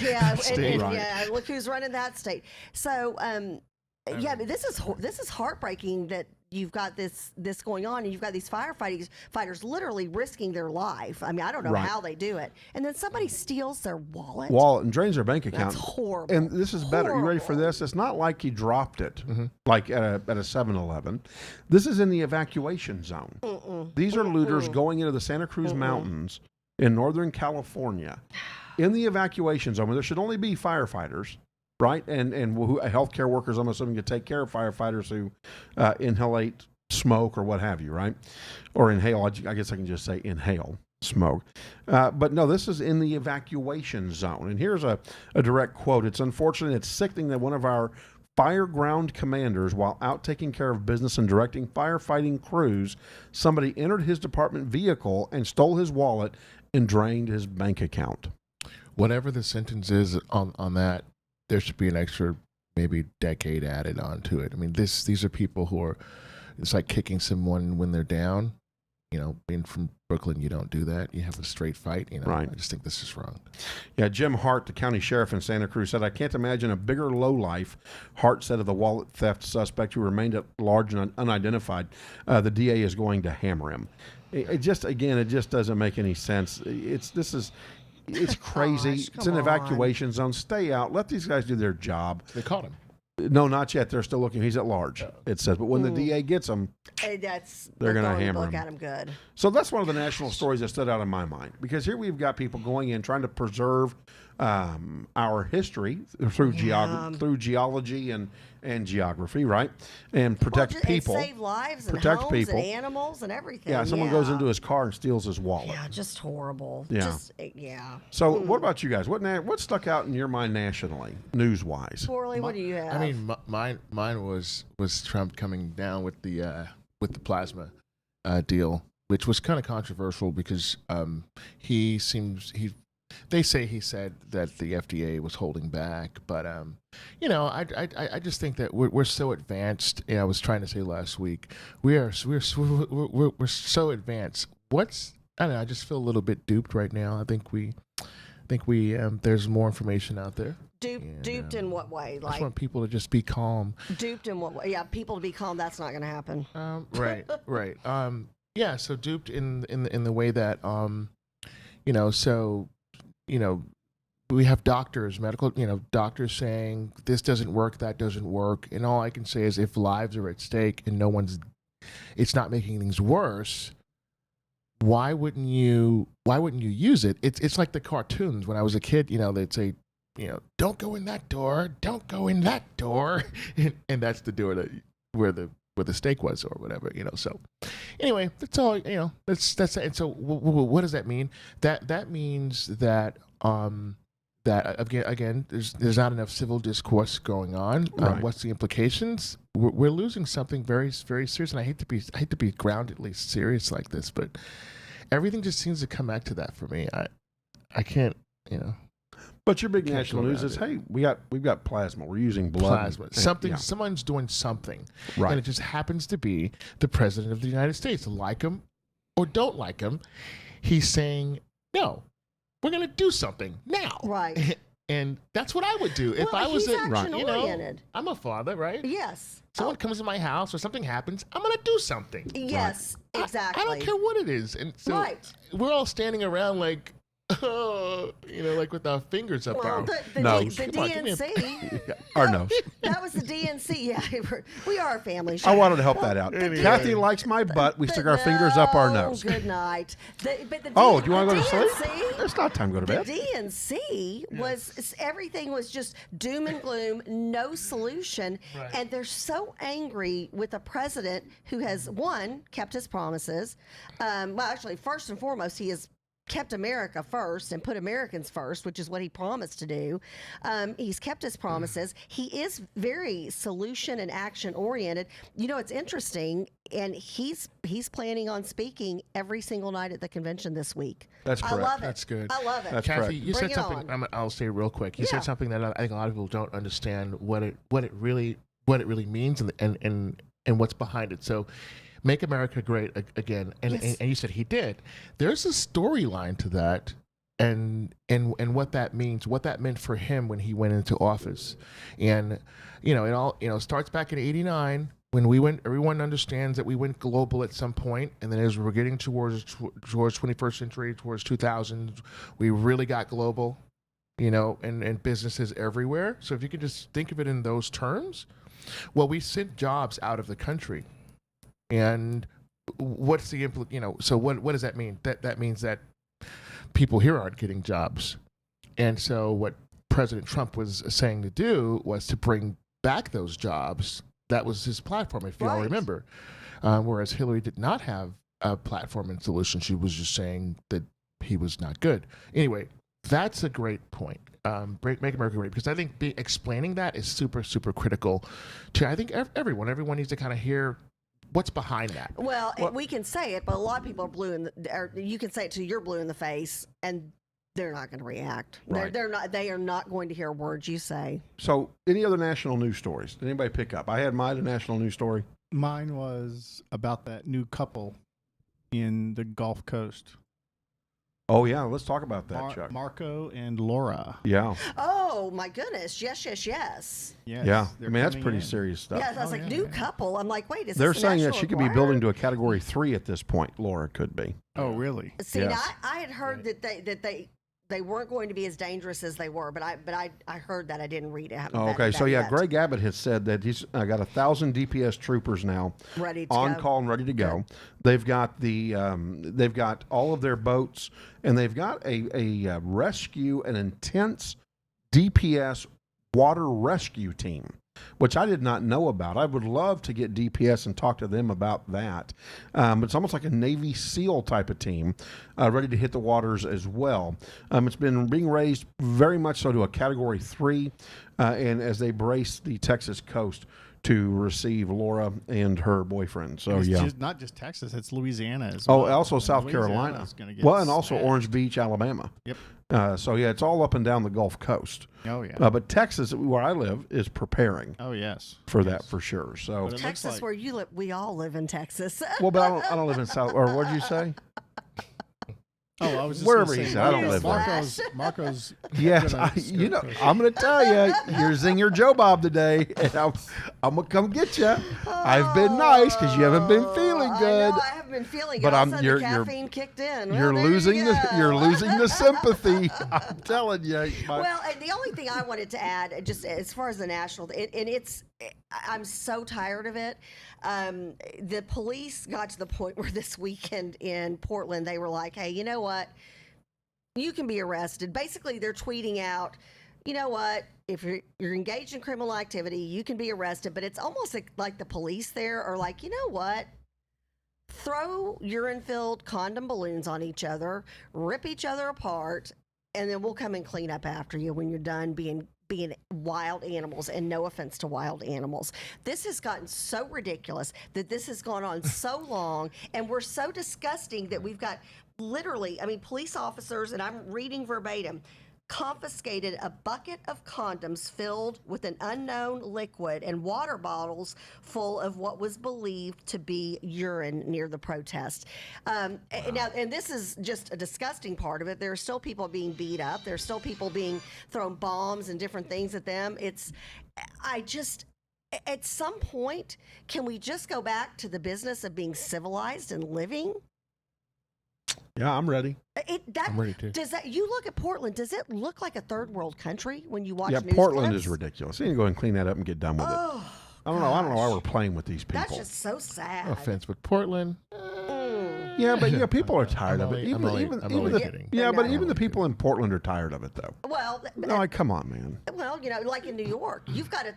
C: Yeah,
D: state.
C: and
B: Right.
C: yeah, look who's running that state. So, yeah, but this is heartbreaking that you've got this going on, and you've got these fighters literally risking their life. I mean, I don't know
B: Right.
C: how they do it, and then somebody steals their wallet.
B: And drains their bank account.
C: That's horrible.
B: And this is better. You ready for
C: Horrible.
B: this? It's not like he dropped it, like at a 7-Eleven. This is in the evacuation zone. These are looters going into the Santa Cruz Mountains in Northern California, in the evacuation zone, where there should only be firefighters, right? And healthcare workers, I'm assuming, to take care of firefighters who inhalate smoke or what have you, right? Or inhale. I guess I can just say inhale smoke. But no, this is in the evacuation zone. And here's a direct quote. It's unfortunate, it's sickening that one of our fire ground commanders, while out taking care of business and directing firefighting crews, somebody entered his department vehicle and stole his wallet and drained his bank account.
D: Whatever the sentence is on that, there should be an extra maybe decade added onto it. I mean, these are people who are, it's like kicking someone when they're down. Being from Brooklyn, you don't do that. You have a straight fight.
B: Right.
D: I just think this is wrong.
B: Yeah, Jim Hart, the county sheriff in Santa Cruz, said, "I can't imagine a bigger lowlife." Hart said of the wallet theft suspect, who remained at large and unidentified, the DA is going to hammer him. It just doesn't make any sense. It's crazy.
C: Gosh,
B: It's an
C: come
B: evacuation zone. Stay out. Let these guys do their job.
D: They caught him.
B: No, not yet. They're still looking. He's at large, it says. But when the DA gets him,
C: They're
B: They're gonna
C: throwing the
B: hammer
C: book
B: him.
C: at him good.
B: so that's one of the national stories that stood out in my mind, because here we've got people going in trying to preserve our history through geology and geography, right? And protect people.
C: And save lives and
B: Protect
C: homes
B: people.
C: and animals and everything.
B: Yeah, someone goes into his car and steals his wallet.
C: Yeah, just horrible.
B: Yeah.
C: Yeah.
B: So what about you guys? What stuck out in your mind nationally, news-wise?
C: Corley, what do you have?
D: I mean, mine was Trump coming down with the plasma deal, which was kind of controversial because they say he said that the FDA was holding back, but I just think that we're so advanced. I was trying to say last week, we're so advanced. I don't know. I just feel a little bit duped right now. I think we there's more information out there.
C: Duped in what way?
D: I just
C: Like
D: want people to just be calm.
C: duped in what way? Yeah, people to be calm. That's not going to happen.
D: Right. Yeah. So duped in the way that we have doctors saying this doesn't work, that doesn't work, and all I can say is if lives are at stake and it's not making things worse, why wouldn't you use it? It's like the cartoons when I was a kid. They'd say, don't go in that door, don't go in that door, and that's the door where the stake was or whatever. So anyway, that's all. That's it. And so what does that mean? That means that that again there's not enough civil discourse going on.
B: Right.
D: What's the implications? We're losing something very, very serious, and I hate to be groundedly serious like this, but everything just seems to come back to that for me. I can't,
B: But your big
D: Can't
B: national
D: go
B: news
D: around
B: is,
D: it.
B: hey, we've got plasma. We're using blood.
D: plasma.
B: Yeah.
D: Someone's doing something,
B: Right.
D: and it just happens to be the president of the United States. Like him or don't like him, he's saying, no, we're going to do something now.
C: Right.
D: And that's what I would do if
C: Well,
D: I was
C: he's
D: a,
C: action-oriented.
D: I'm a father, right?
C: Yes.
D: Someone comes to my house or something happens, I'm going to do something.
C: Yes, exactly.
D: I don't care what it is. And so
C: Right.
D: we're all standing around like, like with our fingers up
C: Well,
D: our
C: the
B: nose.
C: the
D: Come on, give me a-
C: DNC.
B: Our nose.
C: That was the DNC. Yeah, we are a family show.
B: I wanted to help that out.
D: Anyway.
B: Kathy likes my butt. We stick our fingers up our nose.
C: Good night. But the
B: Oh, do you want to go to
C: DNC,
B: sleep? It's not time to go to
C: The
B: bed.
C: DNC was everything was just doom and gloom, no solution,
D: Right.
C: and they're so angry with a president who has kept his promises. Well, actually, first and foremost, he has kept America first and put Americans first, which is what he promised to do. He's kept his promises. He is very solution and action oriented. It's interesting, and he's planning on speaking every single night at the convention this week.
B: That's
C: I
B: correct.
C: love it.
D: That's good.
C: I love it.
B: That's
D: Kathy,
B: correct.
D: you
C: Bring
D: said
C: it
D: something.
C: on.
D: I'll say real quick. You
C: Yeah.
D: said something that I think a lot of people don't understand what it really means and what's behind it. So, make America great again, and you said he did. There's a storyline to that, and what that means, what that meant for him when he went into office, and it all starts back in '89. When we went, everyone understands that we went global at some point, and then as we're getting towards 21st century, towards 2000, we really got global, and businesses everywhere. So if you could just think of it in those terms, well, we sent jobs out of the country, and what's the So what does that mean? That means that people here aren't getting jobs, and so what President Trump was saying to do was to bring back those jobs. That was his platform, if you all
C: Right.
D: remember. Whereas Hillary did not have a platform and solution. She was just saying that he was not good. Anyway, that's a great point. Make America great, because I think explaining that is super, super critical to, I think, everyone. Everyone needs to kind of hear what's behind that.
C: Well, we can say it, but a lot of people are blue or you can say it till you're blue in the face, and they're not going to react.
B: Right.
C: They are not going to hear words you say.
B: So, any other national news stories? Did anybody pick up? I had mine a national news story.
A: Mine was about that new couple in the Gulf Coast.
B: Oh yeah, let's talk about that, Chuck.
A: Marco and Laura.
B: Yeah,
C: Oh my goodness! Yes.
A: Yes,
B: yeah. I
A: they're
B: mean, that's
A: coming
B: pretty
A: in.
B: serious stuff.
C: Yeah, I was
A: Oh,
C: like,
A: yeah,
C: new
A: yeah.
C: couple. I'm like, wait, is
B: They're
C: this a
B: saying that
C: national
B: she could be
C: required?
B: building to a Category 3 at this point. Laura could be.
A: Oh, really?
C: See,
B: Yes.
C: now, I had heard that they weren't going to be as dangerous as they were, but I heard that. I didn't read it. I haven't
B: Oh,
C: vetted
B: okay.
C: that
B: So yeah,
C: yet.
B: Greg Abbott has said that he's got 1,000 DPS troopers now
C: Ready to
B: on
C: go.
B: call and ready to go. They've got they've got all of their boats, and they've got a rescue, an intense DPS water rescue team, which I did not know about. I would love to get DPS and talk to them about that. It's almost like a Navy SEAL type of team, ready to hit the waters as well. It's been being raised very much so to a Category 3, and as they brace the Texas coast to receive Laura and her boyfriend. So
A: It's
B: yeah.
A: not just Texas; it's Louisiana as
B: Oh,
A: well.
B: also
A: And
B: South
A: Louisiana's
B: Carolina.
A: gonna get
B: Well, and also
A: smacked.
B: Orange Beach, Alabama.
A: Yep.
B: So yeah, it's all up and down the Gulf Coast.
A: Oh yeah.
B: But Texas, where I live, is preparing
A: Oh yes.
B: for that
A: Yes.
B: for sure. So,
A: But it looks
C: Texas,
A: like-
C: where you live, we all live in Texas.
B: well, but I don't live in South. Or what did you say?
A: Oh, I was just
B: Wherever
A: gonna
B: he
A: say,
B: said, I don't live there.
A: Marco's.
B: Yes,
A: gonna
B: I'm going to tell you, you're Zinger Joe Bob today, and I'm going to come get you. I've been nice because you haven't been feeling
C: I
B: good.
C: know, I haven't been feeling good.
B: But
C: All of a sudden,
B: you're-
C: the caffeine kicked in. Well,
B: You're
C: there you
B: losing
C: go.
B: you're losing the sympathy. I'm telling you.
C: Well, and the only thing I wanted to add, just as far as the national, I'm so tired of it. The police got to the point where this weekend in Portland, they were like, hey, you know what? You can be arrested. Basically, they're tweeting out, you know what? If you're engaged in criminal activity, you can be arrested. But it's almost like the police there are like, you know what? Throw urine-filled condom balloons on each other, rip each other apart, and then we'll come and clean up after you when you're done being wild animals. And no offense to wild animals. This has gotten so ridiculous that this has gone on so long, and we're so disgusting that we've got literally, police officers, and I'm reading verbatim, confiscated a bucket of condoms filled with an unknown liquid and water bottles full of what was believed to be urine near the protest. Now, and this is just a disgusting part of it. There are still people being beat up. There are still people being thrown bombs and different things at them. At some point, can we just go back to the business of being civilized and living?
B: Yeah, I'm ready.
D: I'm ready too.
C: Does that? You look at Portland. Does it look like a third world country when you watch?
B: Yeah,
C: news
B: Portland
C: clips?
B: is ridiculous. You need to go ahead and clean that up and get done with it.
C: Oh,
B: I don't know why
C: gosh.
B: we're playing with these people.
C: That's just so sad.
D: No offense, but Portland.
B: Yeah, but people are tired
D: I'm
B: of it.
D: only
B: Even
D: kidding.
B: the people in Portland are tired of it, though.
C: Well,
B: No, like, come on, man.
C: well, like in New York, you've got to.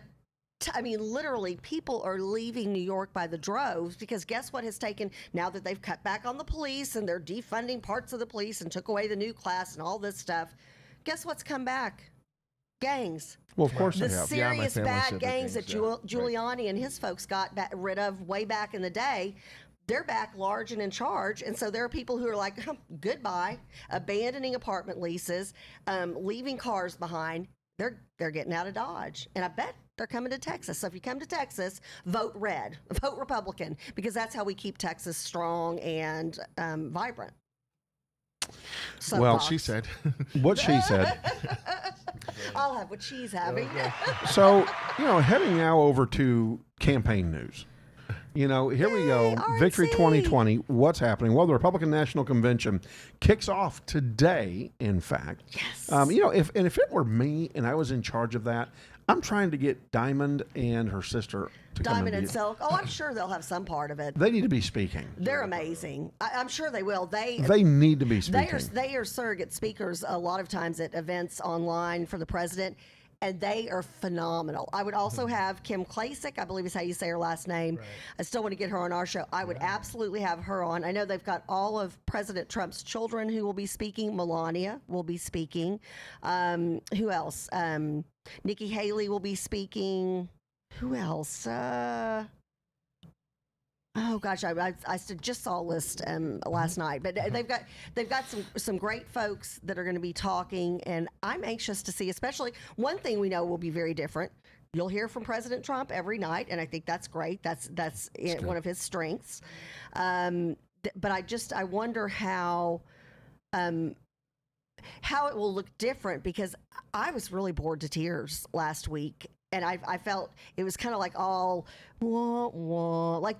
C: I mean, literally, people are leaving New York by the droves because guess what has taken, now that they've cut back on the police and they're defunding parts of the police and took away the new class and all this stuff, guess what's come back? Gangs.
B: Well, of course
C: The
B: they have.
D: Yeah, my
C: serious
D: family
C: bad
D: said that
C: gangs that
D: gangs, yeah.
C: Giuliani and his folks got rid of way back in the day. They're back large and in charge. And so there are people who are like, goodbye, abandoning apartment leases, leaving cars behind. They're getting out of Dodge. And I bet they're coming to Texas. So if you come to Texas, vote red, vote Republican, because that's how we keep Texas strong and vibrant. So
D: Well, she said.
B: What she said.
C: I'll have what she's having.
B: So, heading now over to campaign news. Here we go.
C: RNC.
B: Victory 2020. What's happening? Well, the Republican National Convention kicks off today, in fact.
C: Yes.
B: If it were me and I was in charge of that, I'm trying to get Diamond and her sister to come
C: Diamond
B: and
C: and Silk. Oh, I'm sure they'll have some part of it.
B: They need to be speaking.
C: They're amazing. I'm sure they will. They
B: need to be speaking.
C: are surrogate speakers a lot of times at events online for the president, and they are phenomenal. I would also have Kim Klacik, I believe is how you say her last name. Right. I still want to get her on our show. I would absolutely have her on. I know they've got all of President Trump's children who will be speaking. Melania will be speaking. Who else? Nikki Haley will be speaking. Who else? Oh gosh, I just saw a list last night, but they've got some great folks that are going to be talking, and I'm anxious to see. Especially one thing we know will be very different. You'll hear from President Trump every night, and I think that's great. That's one of his strengths. But I wonder how it will look different, because I was really bored to tears last week. And I felt it was kind of like all wah, wah, like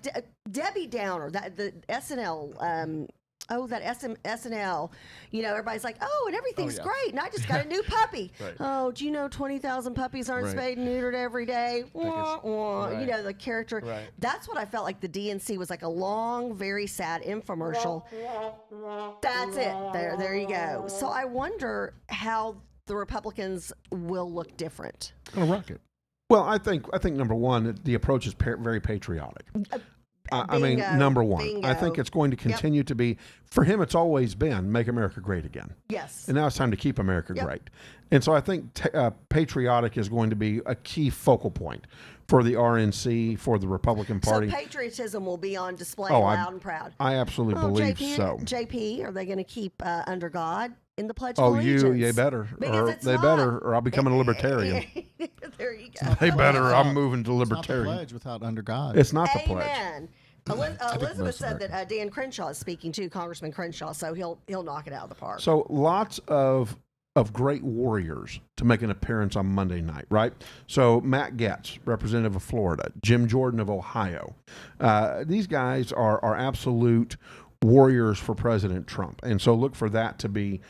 C: Debbie Downer, the SNL. SNL. Everybody's like, oh, and everything's great, and I just got a new puppy.
D: Right.
C: Oh, do you know 20,000 puppies aren't spayed and neutered every day? Wah, wah.
D: Right.
C: The character.
D: Right.
C: That's what I felt like the DNC was, like a long, very sad infomercial. That's it. There you go. So I wonder how the Republicans will look different.
D: Gonna rock it.
B: Well, I think number one, the approach is very patriotic. I mean, number one,
C: bingo.
B: I think it's going to continue to be, for him, it's always been make America great again.
C: Yes.
B: And now it's time to keep America great. And so I think patriotic is going to be a key focal point for the RNC, for the Republican Party.
C: So patriotism will be on display loud and proud.
B: I absolutely believe so.
C: JP, are they going to keep under God in the Pledge of
B: Oh,
C: Allegiance?
B: you better.
C: Because
B: Or
C: it's
B: they
C: not.
B: better, or I'll become a libertarian.
C: There you go.
B: They better, I'm moving to
A: It's not the
B: libertarian.
A: pledge without under God.
B: It's not the pledge.
C: Amen. Elizabeth
D: most
C: said that Dan Crenshaw is speaking too, Congressman Crenshaw, so he'll knock it out of the park.
B: So lots of great warriors to make an appearance on Monday night, right? So Matt Gaetz, representative of Florida, Jim Jordan of Ohio. These guys are absolute warriors for President Trump. And so look for that to be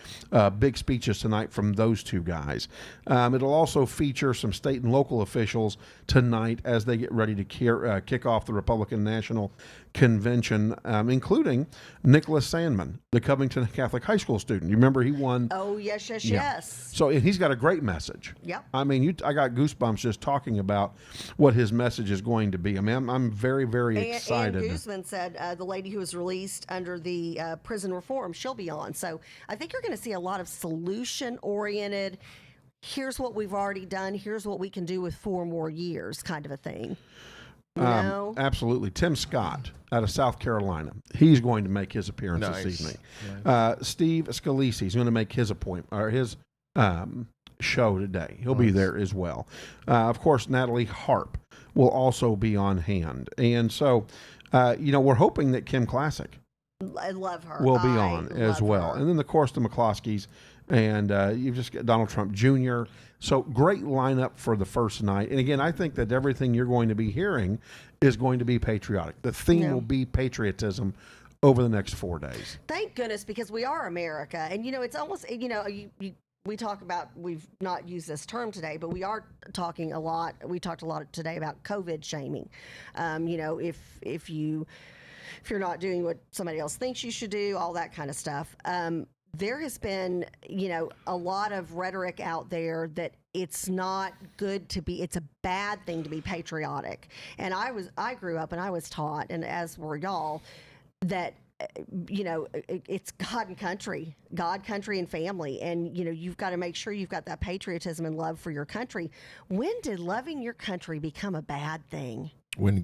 B: big speeches tonight from those two guys. It'll also feature some state and local officials tonight as they get ready to kick off the Republican National Convention, including Nicholas Sandmann, the Covington Catholic High School student. You remember he won?
C: Oh, yes.
B: So and he's got a great message.
C: Yep.
B: I mean, I got goosebumps just talking about what his message is going to be. I mean, I'm very, very excited.
C: And Guzman said the lady who was released under the prison reform, she'll be on. So I think you're going to see a lot of solution-oriented, here's what we've already done, here's what we can do with 4 more years kind of a thing. You know?
B: Absolutely. Tim Scott out of South Carolina. He's going to make his appearance this evening. Steve Scalise is going to make his appointment or his show today. He'll be there as well. Of course, Natalie Harp will also be on hand. And so, we're hoping that Kim Klacik
C: I love her.
B: will be on as well.
C: Her.
B: And then, of course, the McCloskeys. And you've just got Donald Trump Jr. So great lineup for the first night. And again, I think that everything you're going to be hearing is going to be patriotic. The theme will be patriotism over the next 4 days.
C: Thank goodness, because we are America. And, it's almost, we talk about, we've not used this term today, but we are talking a lot. We talked a lot today about COVID shaming. If you're not doing what somebody else thinks you should do, all that kind of stuff. There has been, a lot of rhetoric out there that it's not good to be, it's a bad thing to be patriotic. And I grew up and I was taught, and as were y'all, that it's God and country, and family. And, you've got to make sure you've got that patriotism and love for your country. When did loving your country become a bad thing?
D: When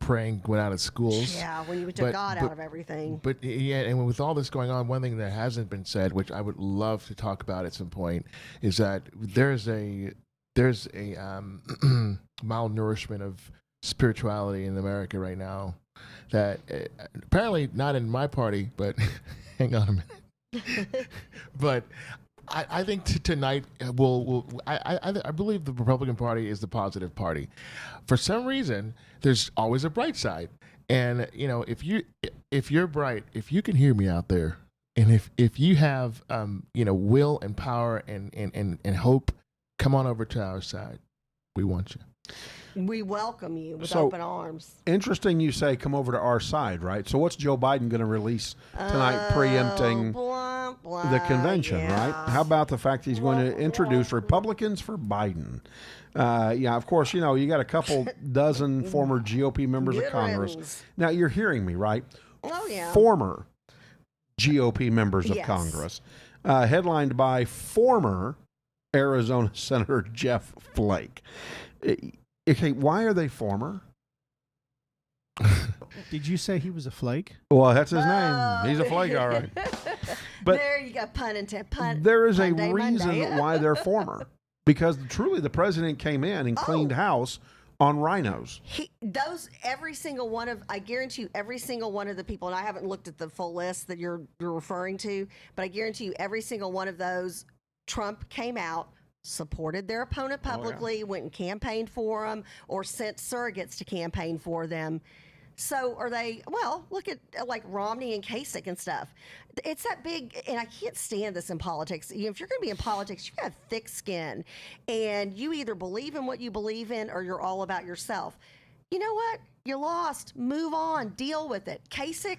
D: praying went out of schools.
C: Yeah, when you took God out of everything.
D: But yeah, and with all this going on, one thing that hasn't been said, which I would love to talk about at some point, is that there's a malnourishment of spirituality in America right now that apparently not in my party, but hang on a minute. But I think tonight I believe the Republican Party is the positive party. For some reason, there's always a bright side, and if you're bright, if you can hear me out there, and if you have will and power and hope, come on over to our side. We want you.
C: We welcome you with open arms.
B: Interesting you say come over to our side, right? So what's Joe Biden going to release tonight preempting the convention, right? How about the fact he's going to introduce Republicans for Biden? Of course, you got a couple dozen former GOP members of Congress. Now, you're hearing me, right?
C: Oh, yeah.
B: Former GOP members of Congress, headlined by former Arizona Senator Jeff Flake. Okay, why are they former?
A: Did you say he was a flake?
B: Well, that's his name. He's a flake, all right. But
C: there you go, pun intended.
B: There is a reason why they're former. Because truly the president came in and cleaned house on rhinos.
C: Every single one of, I guarantee you, every single one of the people, and I haven't looked at the full list that you're referring to, but I guarantee you every single one of those, Trump came out, supported their opponent publicly, went and campaigned for them, or sent surrogates to campaign for them. So are they, look at like Romney and Kasich and stuff. It's that big, and I can't stand this in politics. If you're going to be in politics, you have thick skin, and you either believe in what you believe in or you're all about yourself. You know what? You lost. Move on. Deal with it. Kasich.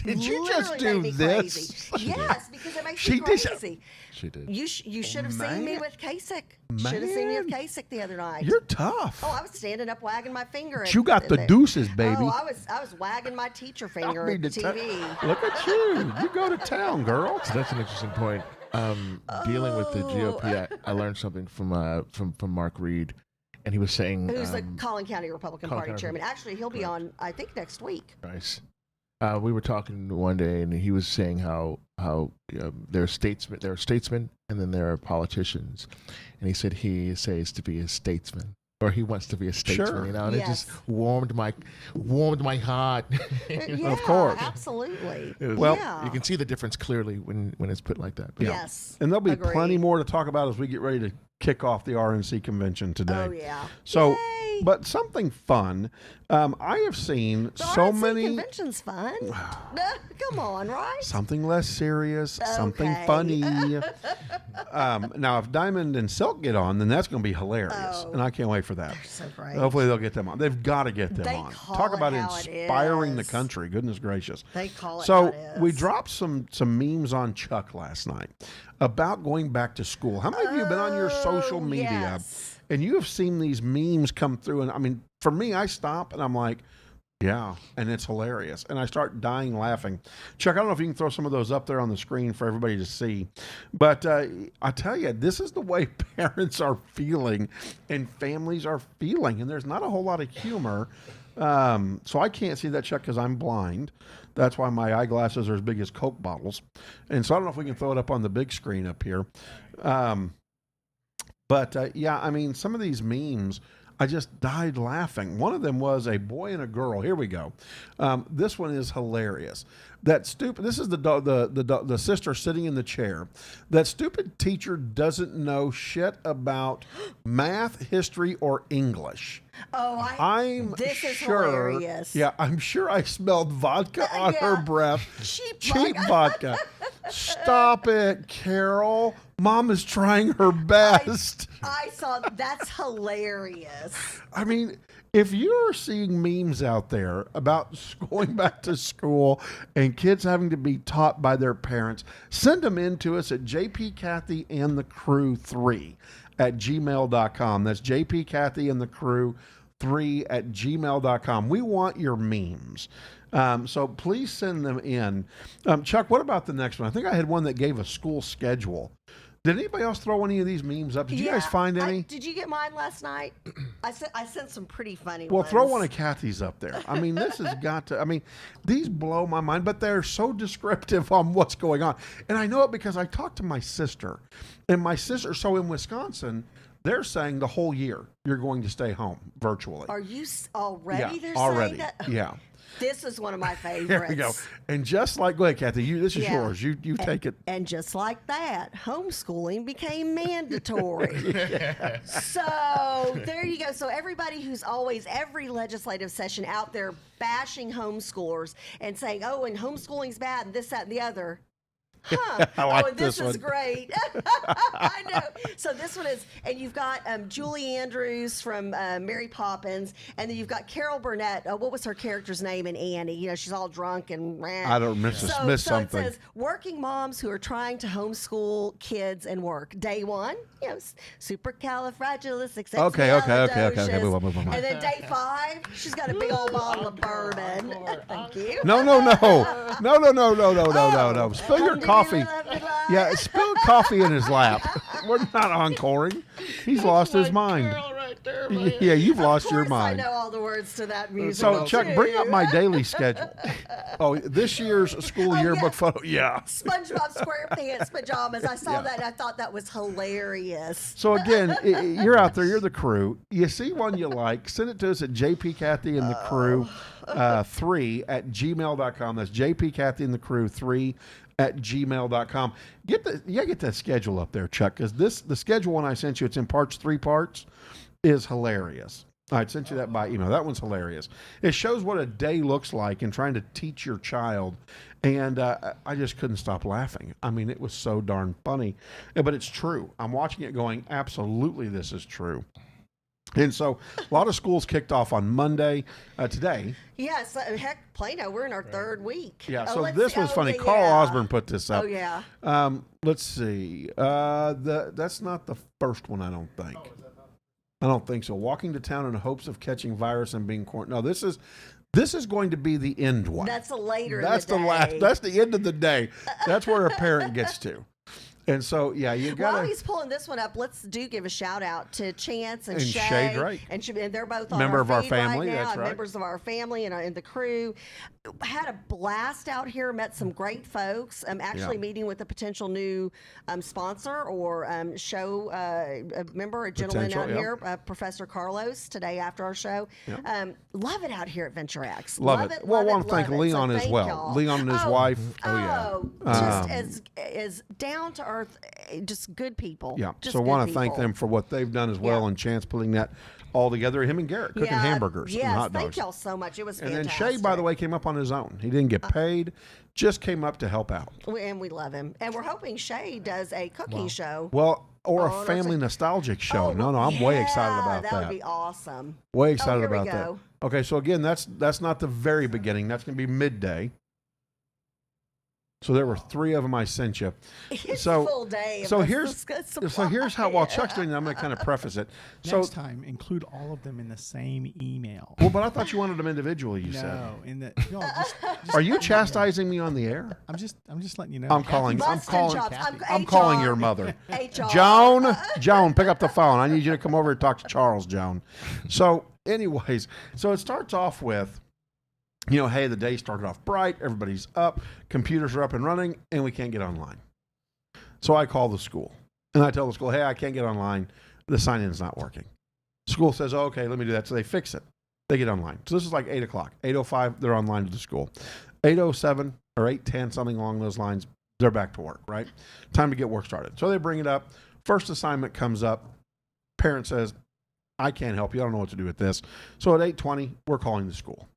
B: Did you just do this?
C: Crazy. Yes, because it makes me crazy.
D: She did.
C: You should have seen me with Kasich. Should have seen me with Kasich the other night.
B: You're tough.
C: Oh, I was standing up wagging my finger.
B: You got the deuces, baby.
C: Oh, I was wagging my teacher finger at the TV.
B: Look at you. You go to town, girl.
D: So that's an interesting point. Dealing with the GOP, I learned something from Mark Reed. And he was saying,
C: who's the Collin County Republican Party chairman. Actually, he'll be on, I think, next week.
D: Nice. We were talking one day, and he was saying how there are statesmen, and then there are politicians. And he said he says to be a statesman, or he wants to be a statesman.
B: Sure.
D: And it just warmed my heart.
C: Yeah,
B: of course,
C: absolutely.
D: You can see the difference clearly when it's put like that.
C: But yes,
B: and there'll be plenty more to talk about as we get ready to kick off the RNC convention today.
C: Oh yeah.
B: So,
C: yay!
B: But something fun. I have seen
C: the
B: so
C: RNC
B: many.
C: Convention's fun. Come on, right?
B: Something less serious, something funny. Now, if Diamond and Silk get on, then that's going to be hilarious, and I can't wait for that.
C: They're so great.
B: Hopefully, they'll get them on. They've got to get them on. Talk about inspiring the country. Goodness gracious.
C: They call it.
B: So we dropped some memes on Chuck last night about going back to school. How many of you have been on your social media?
C: Yes.
B: And you have seen these memes come through, and I mean, for me, I stop and I'm like, yeah, and it's hilarious. And I start dying laughing. Chuck, I don't know if you can throw some of those up there on the screen for everybody to see. But I tell you, this is the way parents are feeling and families are feeling. And there's not a whole lot of humor. So I can't see that, Chuck, because I'm blind. That's why my eyeglasses are as big as Coke bottles. And so I don't know if we can throw it up on the big screen up here. Yeah, I mean, some of these memes, I just died laughing. One of them was a boy and a girl. Here we go. This one is hilarious. That stupid. This is the sister sitting in the chair. That stupid teacher doesn't know shit about math, history, or English. I'm
C: this is
B: sure.
C: hilarious.
B: Yeah, I'm sure I smelled vodka on her
C: Yeah.
B: breath.
C: Cheap
B: Vodka. Stop it, Carol. Mom is trying her best.
C: I saw that's hilarious.
B: I mean, if you're seeing memes out there about going back to school and kids having to be taught by their parents, send them in to us at jpkathyandthecrew3@gmail.com. That's jpkathyandthecrew3@gmail.com. We want your memes. So please send them in. Chuck, what about the next one? I think I had one that gave a school schedule. Did anybody else throw any of these memes up? Did you guys find any?
C: Did you get mine last night? I sent some pretty funny
B: Well,
C: ones.
B: throw one of Kathy's up there. I mean, this has got to, I mean, these blow my mind, but they're so descriptive on what's going on. And I know it because I talked to my sister. And my sister, so in Wisconsin, they're saying the whole year you're going to stay home virtually.
C: Are you already?
B: Yeah,
C: They're
B: already.
C: saying that?
B: Yeah.
C: This is one of my favorites.
B: There we go. And just like, go ahead, Kathy. This is
C: Yeah.
B: yours. You take it.
C: And just like that, homeschooling became mandatory. So there you go. So everybody who's always, every legislative session out there bashing homeschoolers and saying, oh, and homeschooling's bad and this, that, and the other. Huh.
B: I like
C: and this
B: this
C: is
B: one.
C: great. I know. So this one is, and you've got Julie Andrews from Mary Poppins, and then you've got Carol Burnett. What was her character's name in Annie? You know, she's all drunk and
B: I don't miss
C: so
B: something.
C: it says, working moms who are trying to homeschool kids and work. Day one, you know, supercalifragilisticexpialidocious.
B: Okay. Move on.
C: And then day 5, she's got a big old bottle of bourbon. Thank you.
B: No. Spill your coffee. Yeah, spill coffee in his lap. We're not encoring. He's lost his mind.
D: Right there, man.
B: Yeah, you've
C: Of
B: lost your
C: course
B: mind.
C: I know all the words to that music.
B: So, Chuck, bring up my daily schedule. Oh, this year's school yearbook photo. Yeah.
C: SpongeBob SquarePants pajamas. I saw that and I thought that was hilarious.
B: So, again, you're out there. You're the crew. You see one you like, send it to us at jpkathyandthecrew3@gmail.com. That's jpkathyandthecrew3@gmail.com. You gotta get that schedule up there, Chuck, because the schedule one I sent you, it's in 3 parts, is hilarious. I sent you that by email. That one's hilarious. It shows what a day looks like in trying to teach your child. And I just couldn't stop laughing. I mean, it was so darn funny. But it's true. I'm watching it going, absolutely, this is true. And so a lot of schools kicked off on Monday. Today.
C: Yes, heck, Plano, we're in our 3rd week.
B: Yeah,
C: Oh,
B: so
C: let's
B: this
C: see.
B: was
C: Oh,
B: funny.
C: yeah.
B: Carl Osborne put this up.
C: Oh, yeah.
B: Let's see. That's not the first one, I don't think. I don't think so. Walking to town in hopes of catching virus and being quarantined. No, this is going to be the end one.
C: That's a later
B: That's
C: in the
B: the
C: day.
B: last. That's the end of the day. That's where a parent gets to. And so, yeah, you got
C: While
B: to.
C: he's pulling this one up, let's give a shout out to Chance and
B: Shay
C: Shay
B: Drake.
C: And they're both on
B: Member
C: our
B: of our
C: feed
B: family,
C: right now,
B: that's right.
C: members of our family and the crew. Had a blast out here, met some great folks. Actually
B: Yeah.
C: meeting with a potential new sponsor or show a member, a gentleman
B: Potential,
C: out
B: yeah.
C: here, Professor Carlos, today after our show.
B: Yeah.
C: Love it out here at Venture X.
B: Love it. Well, I want to thank
C: love it. So
B: Leon as
C: thank
B: well.
C: y'all.
B: Leon and his wife.
C: Just as down to earth, just good people.
B: Yeah.
C: Just
B: So I want
C: good
B: to thank
C: people.
B: them for what they've done as well,
C: Yeah.
B: and Chance putting that all together. Him and Garrett cooking hamburgers
C: yes,
B: and hot dogs.
C: thank y'all so much. It was
B: And then
C: fantastic.
B: Shay, by the way, came up on his own. He didn't get paid, just came up to help out.
C: And we love him. And we're hoping Shay does a cooking show.
B: Well, or
C: Oh,
B: a
C: no,
B: family nostalgic show.
C: Oh,
B: No, I'm way excited
C: yeah,
B: about
C: that
B: that.
C: would be awesome.
B: Way excited
C: here we
B: about that.
C: go.
B: Okay, so again, that's not the very beginning. That's going to be midday. So there were 3 of them I sent you.
C: It's
B: So-
C: a full day. Of
B: so
C: us
B: here's
C: supply.
B: how while Chuck's doing that, I'm going to kind of preface it. So,
A: Next time, include all of them in the same email.
B: well, but I thought you wanted them individually. You said.
A: No, just
B: Are you chastising me on the air?
A: I'm just letting you know.
B: I'm calling. I'm
C: Busting
B: calling.
C: chops.
B: I'm calling
C: HR.
B: your mother.
C: HR.
B: Joan, pick up the phone. I need you to come over and talk to Charles, Joan. So, anyways, so it starts off with, hey, the day started off bright. Everybody's up. Computers are up and running, and we can't get online. So I call the school, and I tell the school, hey, I can't get online. The sign-in is not working. School says, oh, okay, let me do that. So they fix it. They get online. So this is like 8 o'clock. 8:05, they're online to the school. 8:07 or 8:10, something along those lines, they're back to work, right? Time to get work started. So they bring it up. First assignment comes up. Parent says, I can't help you. I don't know what to do with this. So at 8:20, we're calling the school,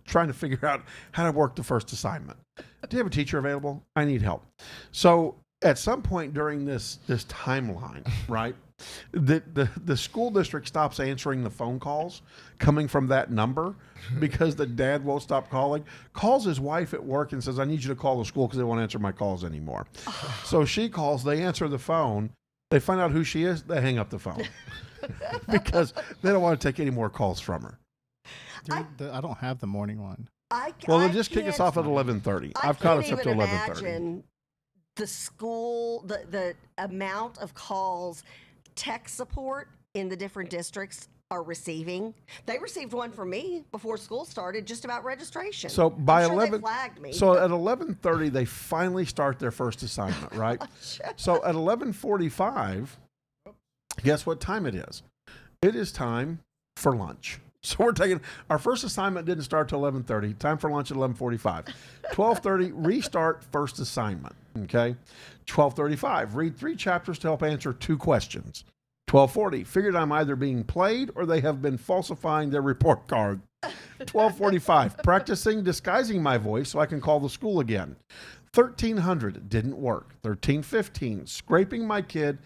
B: trying to figure out how to work the first assignment. Do you have a teacher available? I need help. So at some point during this timeline, right, the school district stops answering the phone calls coming from that number because the dad won't stop calling. Calls his wife at work and says, I need you to call the school because they won't answer my calls anymore. So she calls, they answer the phone, they find out who she is, they hang up the phone because they don't want to take any more calls from her.
A: I don't have the morning one.
B: Well, they'll just kick us off at 11:30. I've caught us up to 11:30.
C: The school, the amount of calls, tech support in the different districts are receiving. They received one from me before school started, just about registration.
B: So by
C: I'm sure
B: 11,
C: they flagged me.
B: so at 11:30, they finally start their first assignment, right? So at 11:45, guess what time it is? It is time for lunch. So we're taking our first assignment didn't start till 11:30. Time for lunch at 11:45. 12:30 restart first assignment. Okay. 12:35 read 3 chapters to help answer 2 questions. 12:40 figured I'm either being played or they have been falsifying their report card. 12:45 practicing disguising my voice so I can call the school again. 1300 didn't work. 13:15 scraping my kid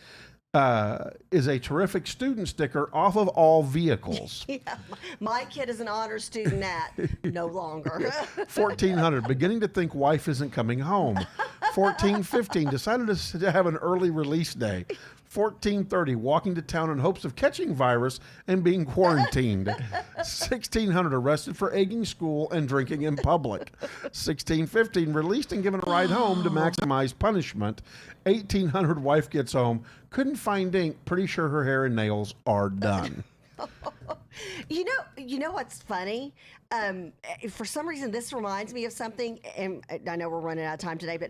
B: is a terrific student sticker off of all vehicles.
C: Yeah, my kid is an honor student at no longer.
B: 1400 beginning to think wife isn't coming home. 1415 decided to have an early release day. 1430 walking to town in hopes of catching virus and being quarantined. 1600 arrested for egging school and drinking in public. 1615 released and given a ride home to maximize punishment. 1800 wife gets home, couldn't find ink, pretty sure her hair and nails are done.
C: You know what's funny? For some reason, this reminds me of something, and I know we're running out of time today, but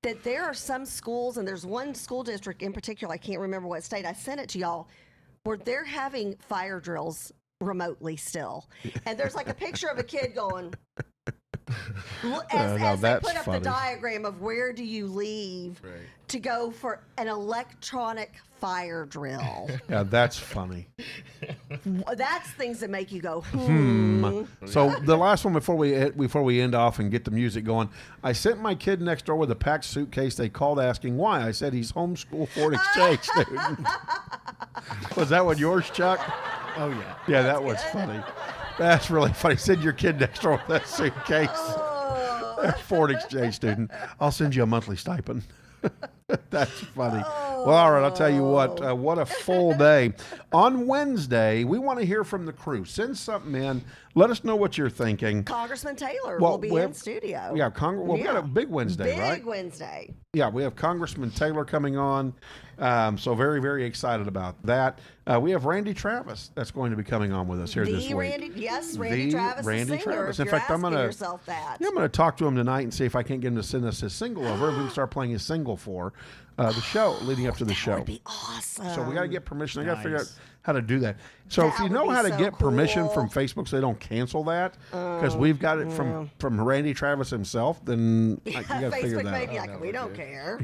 C: that there are some schools, and there's one school district in particular, I can't remember what state, I sent it to y'all, where they're having fire drills remotely still. And there's like a picture of a kid going, as they put up the diagram of where do you leave to go for an electronic fire drill.
B: Yeah, that's funny.
C: That's things that make you go,
B: So the last one before we end off and get the music going, I sent my kid next door with a packed suitcase. They called asking why. I said he's homeschool foreign exchange student. Was that one yours, Chuck?
A: Oh yeah.
B: Yeah, that was funny. That's really funny. Send your kid next door with that suitcase. Foreign exchange student. I'll send you a monthly stipend. That's funny. Well, all right, I'll tell you what a full day. On Wednesday, we want to hear from the crew. Send something in. Let us know what you're thinking.
C: Congressman Taylor will be in studio.
B: Yeah, we got a big Wednesday, right?
C: Big Wednesday.
B: Yeah, we have Congressman Taylor coming on. So very, very excited about that. We have Randy Travis that's going to be coming on with us here this week.
C: Randy Travis.
B: Randy Travis. In fact, I'm going to talk to him tonight and see if I can't get him to send us his single over. We can start playing his single for the show, leading up to the show.
C: That would be awesome.
B: So we got to get permission. I got to figure out how to do that. So if you know how to get permission from Facebook so they don't cancel that, because we've got it from Randy Travis himself, then you got to figure that out.
C: Facebook may be like, we don't care.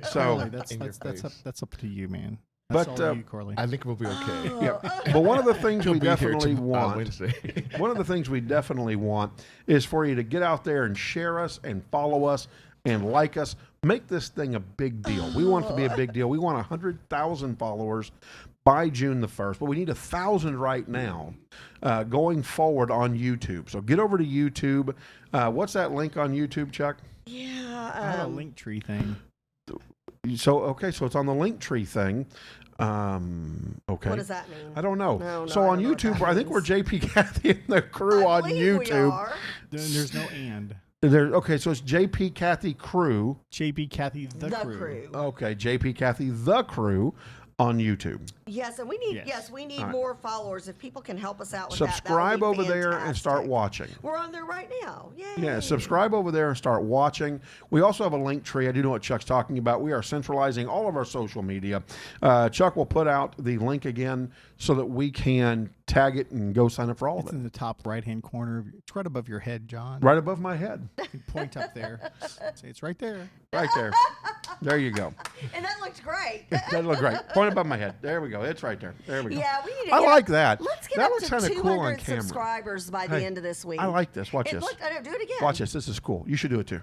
A: So that's up to you, man. That's all you, Corley.
D: I think we'll be okay.
B: Yeah. But one of the things we definitely want, one of the things we definitely want is for you to get out there and share us and follow us and like us. Make this thing a big deal. We want it to be a big deal. We want 100,000 followers by June the 1st, but we need 1,000 right now going forward on YouTube. So get over to YouTube. What's that link on YouTube, Chuck?
C: Yeah.
A: I have a link tree thing.
B: So it's on the link tree thing. Okay.
C: What does that mean?
B: I don't know.
C: No,
B: so on YouTube, I think we're JP Kathy and the crew on YouTube.
A: There's no and.
B: So it's JP Kathy Crew.
A: JP Kathy the crew.
B: Okay, JP Kathy the crew on YouTube.
C: Yes, and we need more followers. If people can help us out with
B: subscribe
C: that would be
B: over there and start watching.
C: We're on there right now. Yay.
B: Yeah, subscribe over there and start watching. We also have a link tree. I do know what Chuck's talking about. We are centralizing all of our social media. Chuck will put out the link again so that we can tag it and go sign up for all of it.
A: It's in the top right-hand corner. It's right above your head, John.
B: Right above my head.
A: You can point up there. Say it's right there.
B: Right there. There you go.
C: And that looked great.
B: That looked great. Point above my head. There we go. It's right there. There we go.
C: Yeah, we need to
B: I
C: get
B: like that.
C: Let's get
B: That
C: up
B: looks
C: to
B: kinda
C: 200
B: cool on camera.
C: subscribers by the
B: Hey,
C: end of this week.
B: I like this. Watch this.
C: Look, I know, do it again.
B: Watch this. This is cool. You should do it too.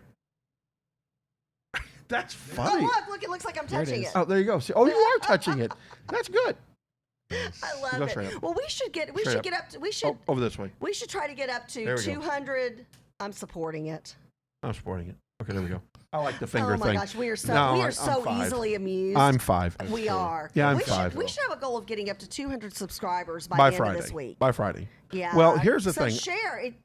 B: That's
C: Oh,
B: funny.
C: look, it looks like I'm
A: There it
C: touching
A: is.
C: it.
B: Oh, there you go. See, oh, you are touching it. That's good.
C: I love
B: Go straight
C: it.
B: up.
C: Well, we should
B: Straight
C: get up to, we should,
B: Oh, over this way.
C: we should try to get up
B: There
C: to
B: we go.
C: 200. I'm supporting it.
B: I'm supporting it. Okay, there we go. I like the finger
C: Oh my
B: thing.
C: gosh, we are so
B: No, I'm
C: so
B: 5.
C: easily amused.
B: I'm 5.
C: we are.
B: Yeah, I'm
C: we
B: 5.
C: Should, we should have a goal of getting up to 200 subscribers by
B: By
C: the
B: Friday.
C: end of this week.
B: By Friday.
C: Yeah.
B: Well, here's the
C: so
B: thing.
C: share it.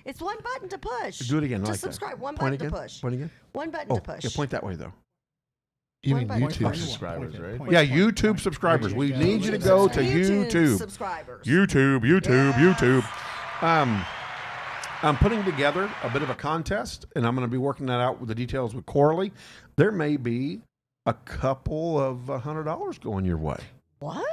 C: It's one button to push.
B: Do it again.
C: To
B: like
C: subscribe.
B: That.
C: One
B: Point
C: button
B: again.
C: to push.
B: Point again.
C: One button
B: Oh,
C: to push.
B: yeah, point that way though.
D: You
C: One
D: mean
C: button.
D: YouTube
A: Point.
D: subscribers,
A: Point.
D: right?
A: Point.
B: Yeah, YouTube subscribers. We need you to go to YouTube.
C: Subscribers.
B: YouTube.
C: Yes.
B: I'm putting together a bit of a contest, and I'm going to be working that out with the details with Coralie. There may be a couple of $100 going your way.
C: What?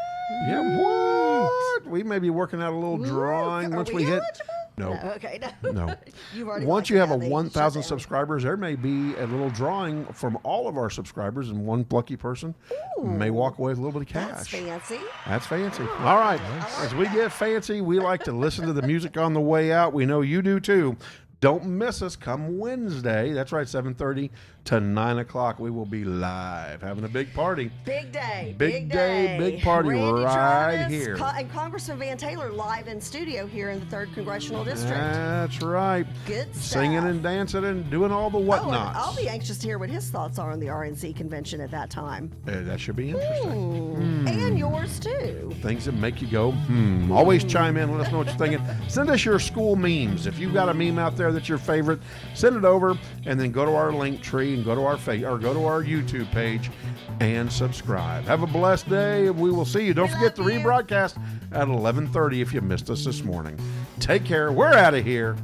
B: Yeah, what? We may be working out a little
C: Ooh,
B: drawing
C: are
B: once
C: we
B: we hit.
C: eligible?
B: No.
C: Okay.
B: No.
C: You've already
B: Once
C: liked
B: you have
C: it,
B: a
C: now they
B: 1,000
C: shut down.
B: subscribers, there may be a little drawing from all of our subscribers, and one lucky person may walk away with a little bit of cash.
C: That's fancy.
B: That's fancy. All right.
C: I
B: As
C: like
B: we
C: that.
B: get fancy, we like to listen to the music on the way out. We know you do too. Don't miss us come Wednesday. That's right, 7:30 to 9 o'clock. We will be live having a big party.
C: Big day.
B: Big day, big party
C: Randy
B: right
C: Travis,
B: here.
C: And Congressman Van Taylor live in studio here in the 3rd Congressional District.
B: That's right.
C: Good stuff.
B: Singing and dancing and doing all the
C: Oh, and
B: whatnots.
C: I'll be anxious to hear what his thoughts are on the RNC convention at that time.
B: That should be interesting.
C: And yours too.
B: Things that make you go, Always chime in. Let us know what you're thinking. Send us your school memes. If you've got a meme out there that's your favorite, send it over, and then go to our link tree and go to our go to our YouTube page and subscribe. Have a blessed day, and we will see you. Don't
C: We
B: forget the
C: love you.
B: rebroadcast at 11:30 if you missed us this morning. Take care. We're out of here.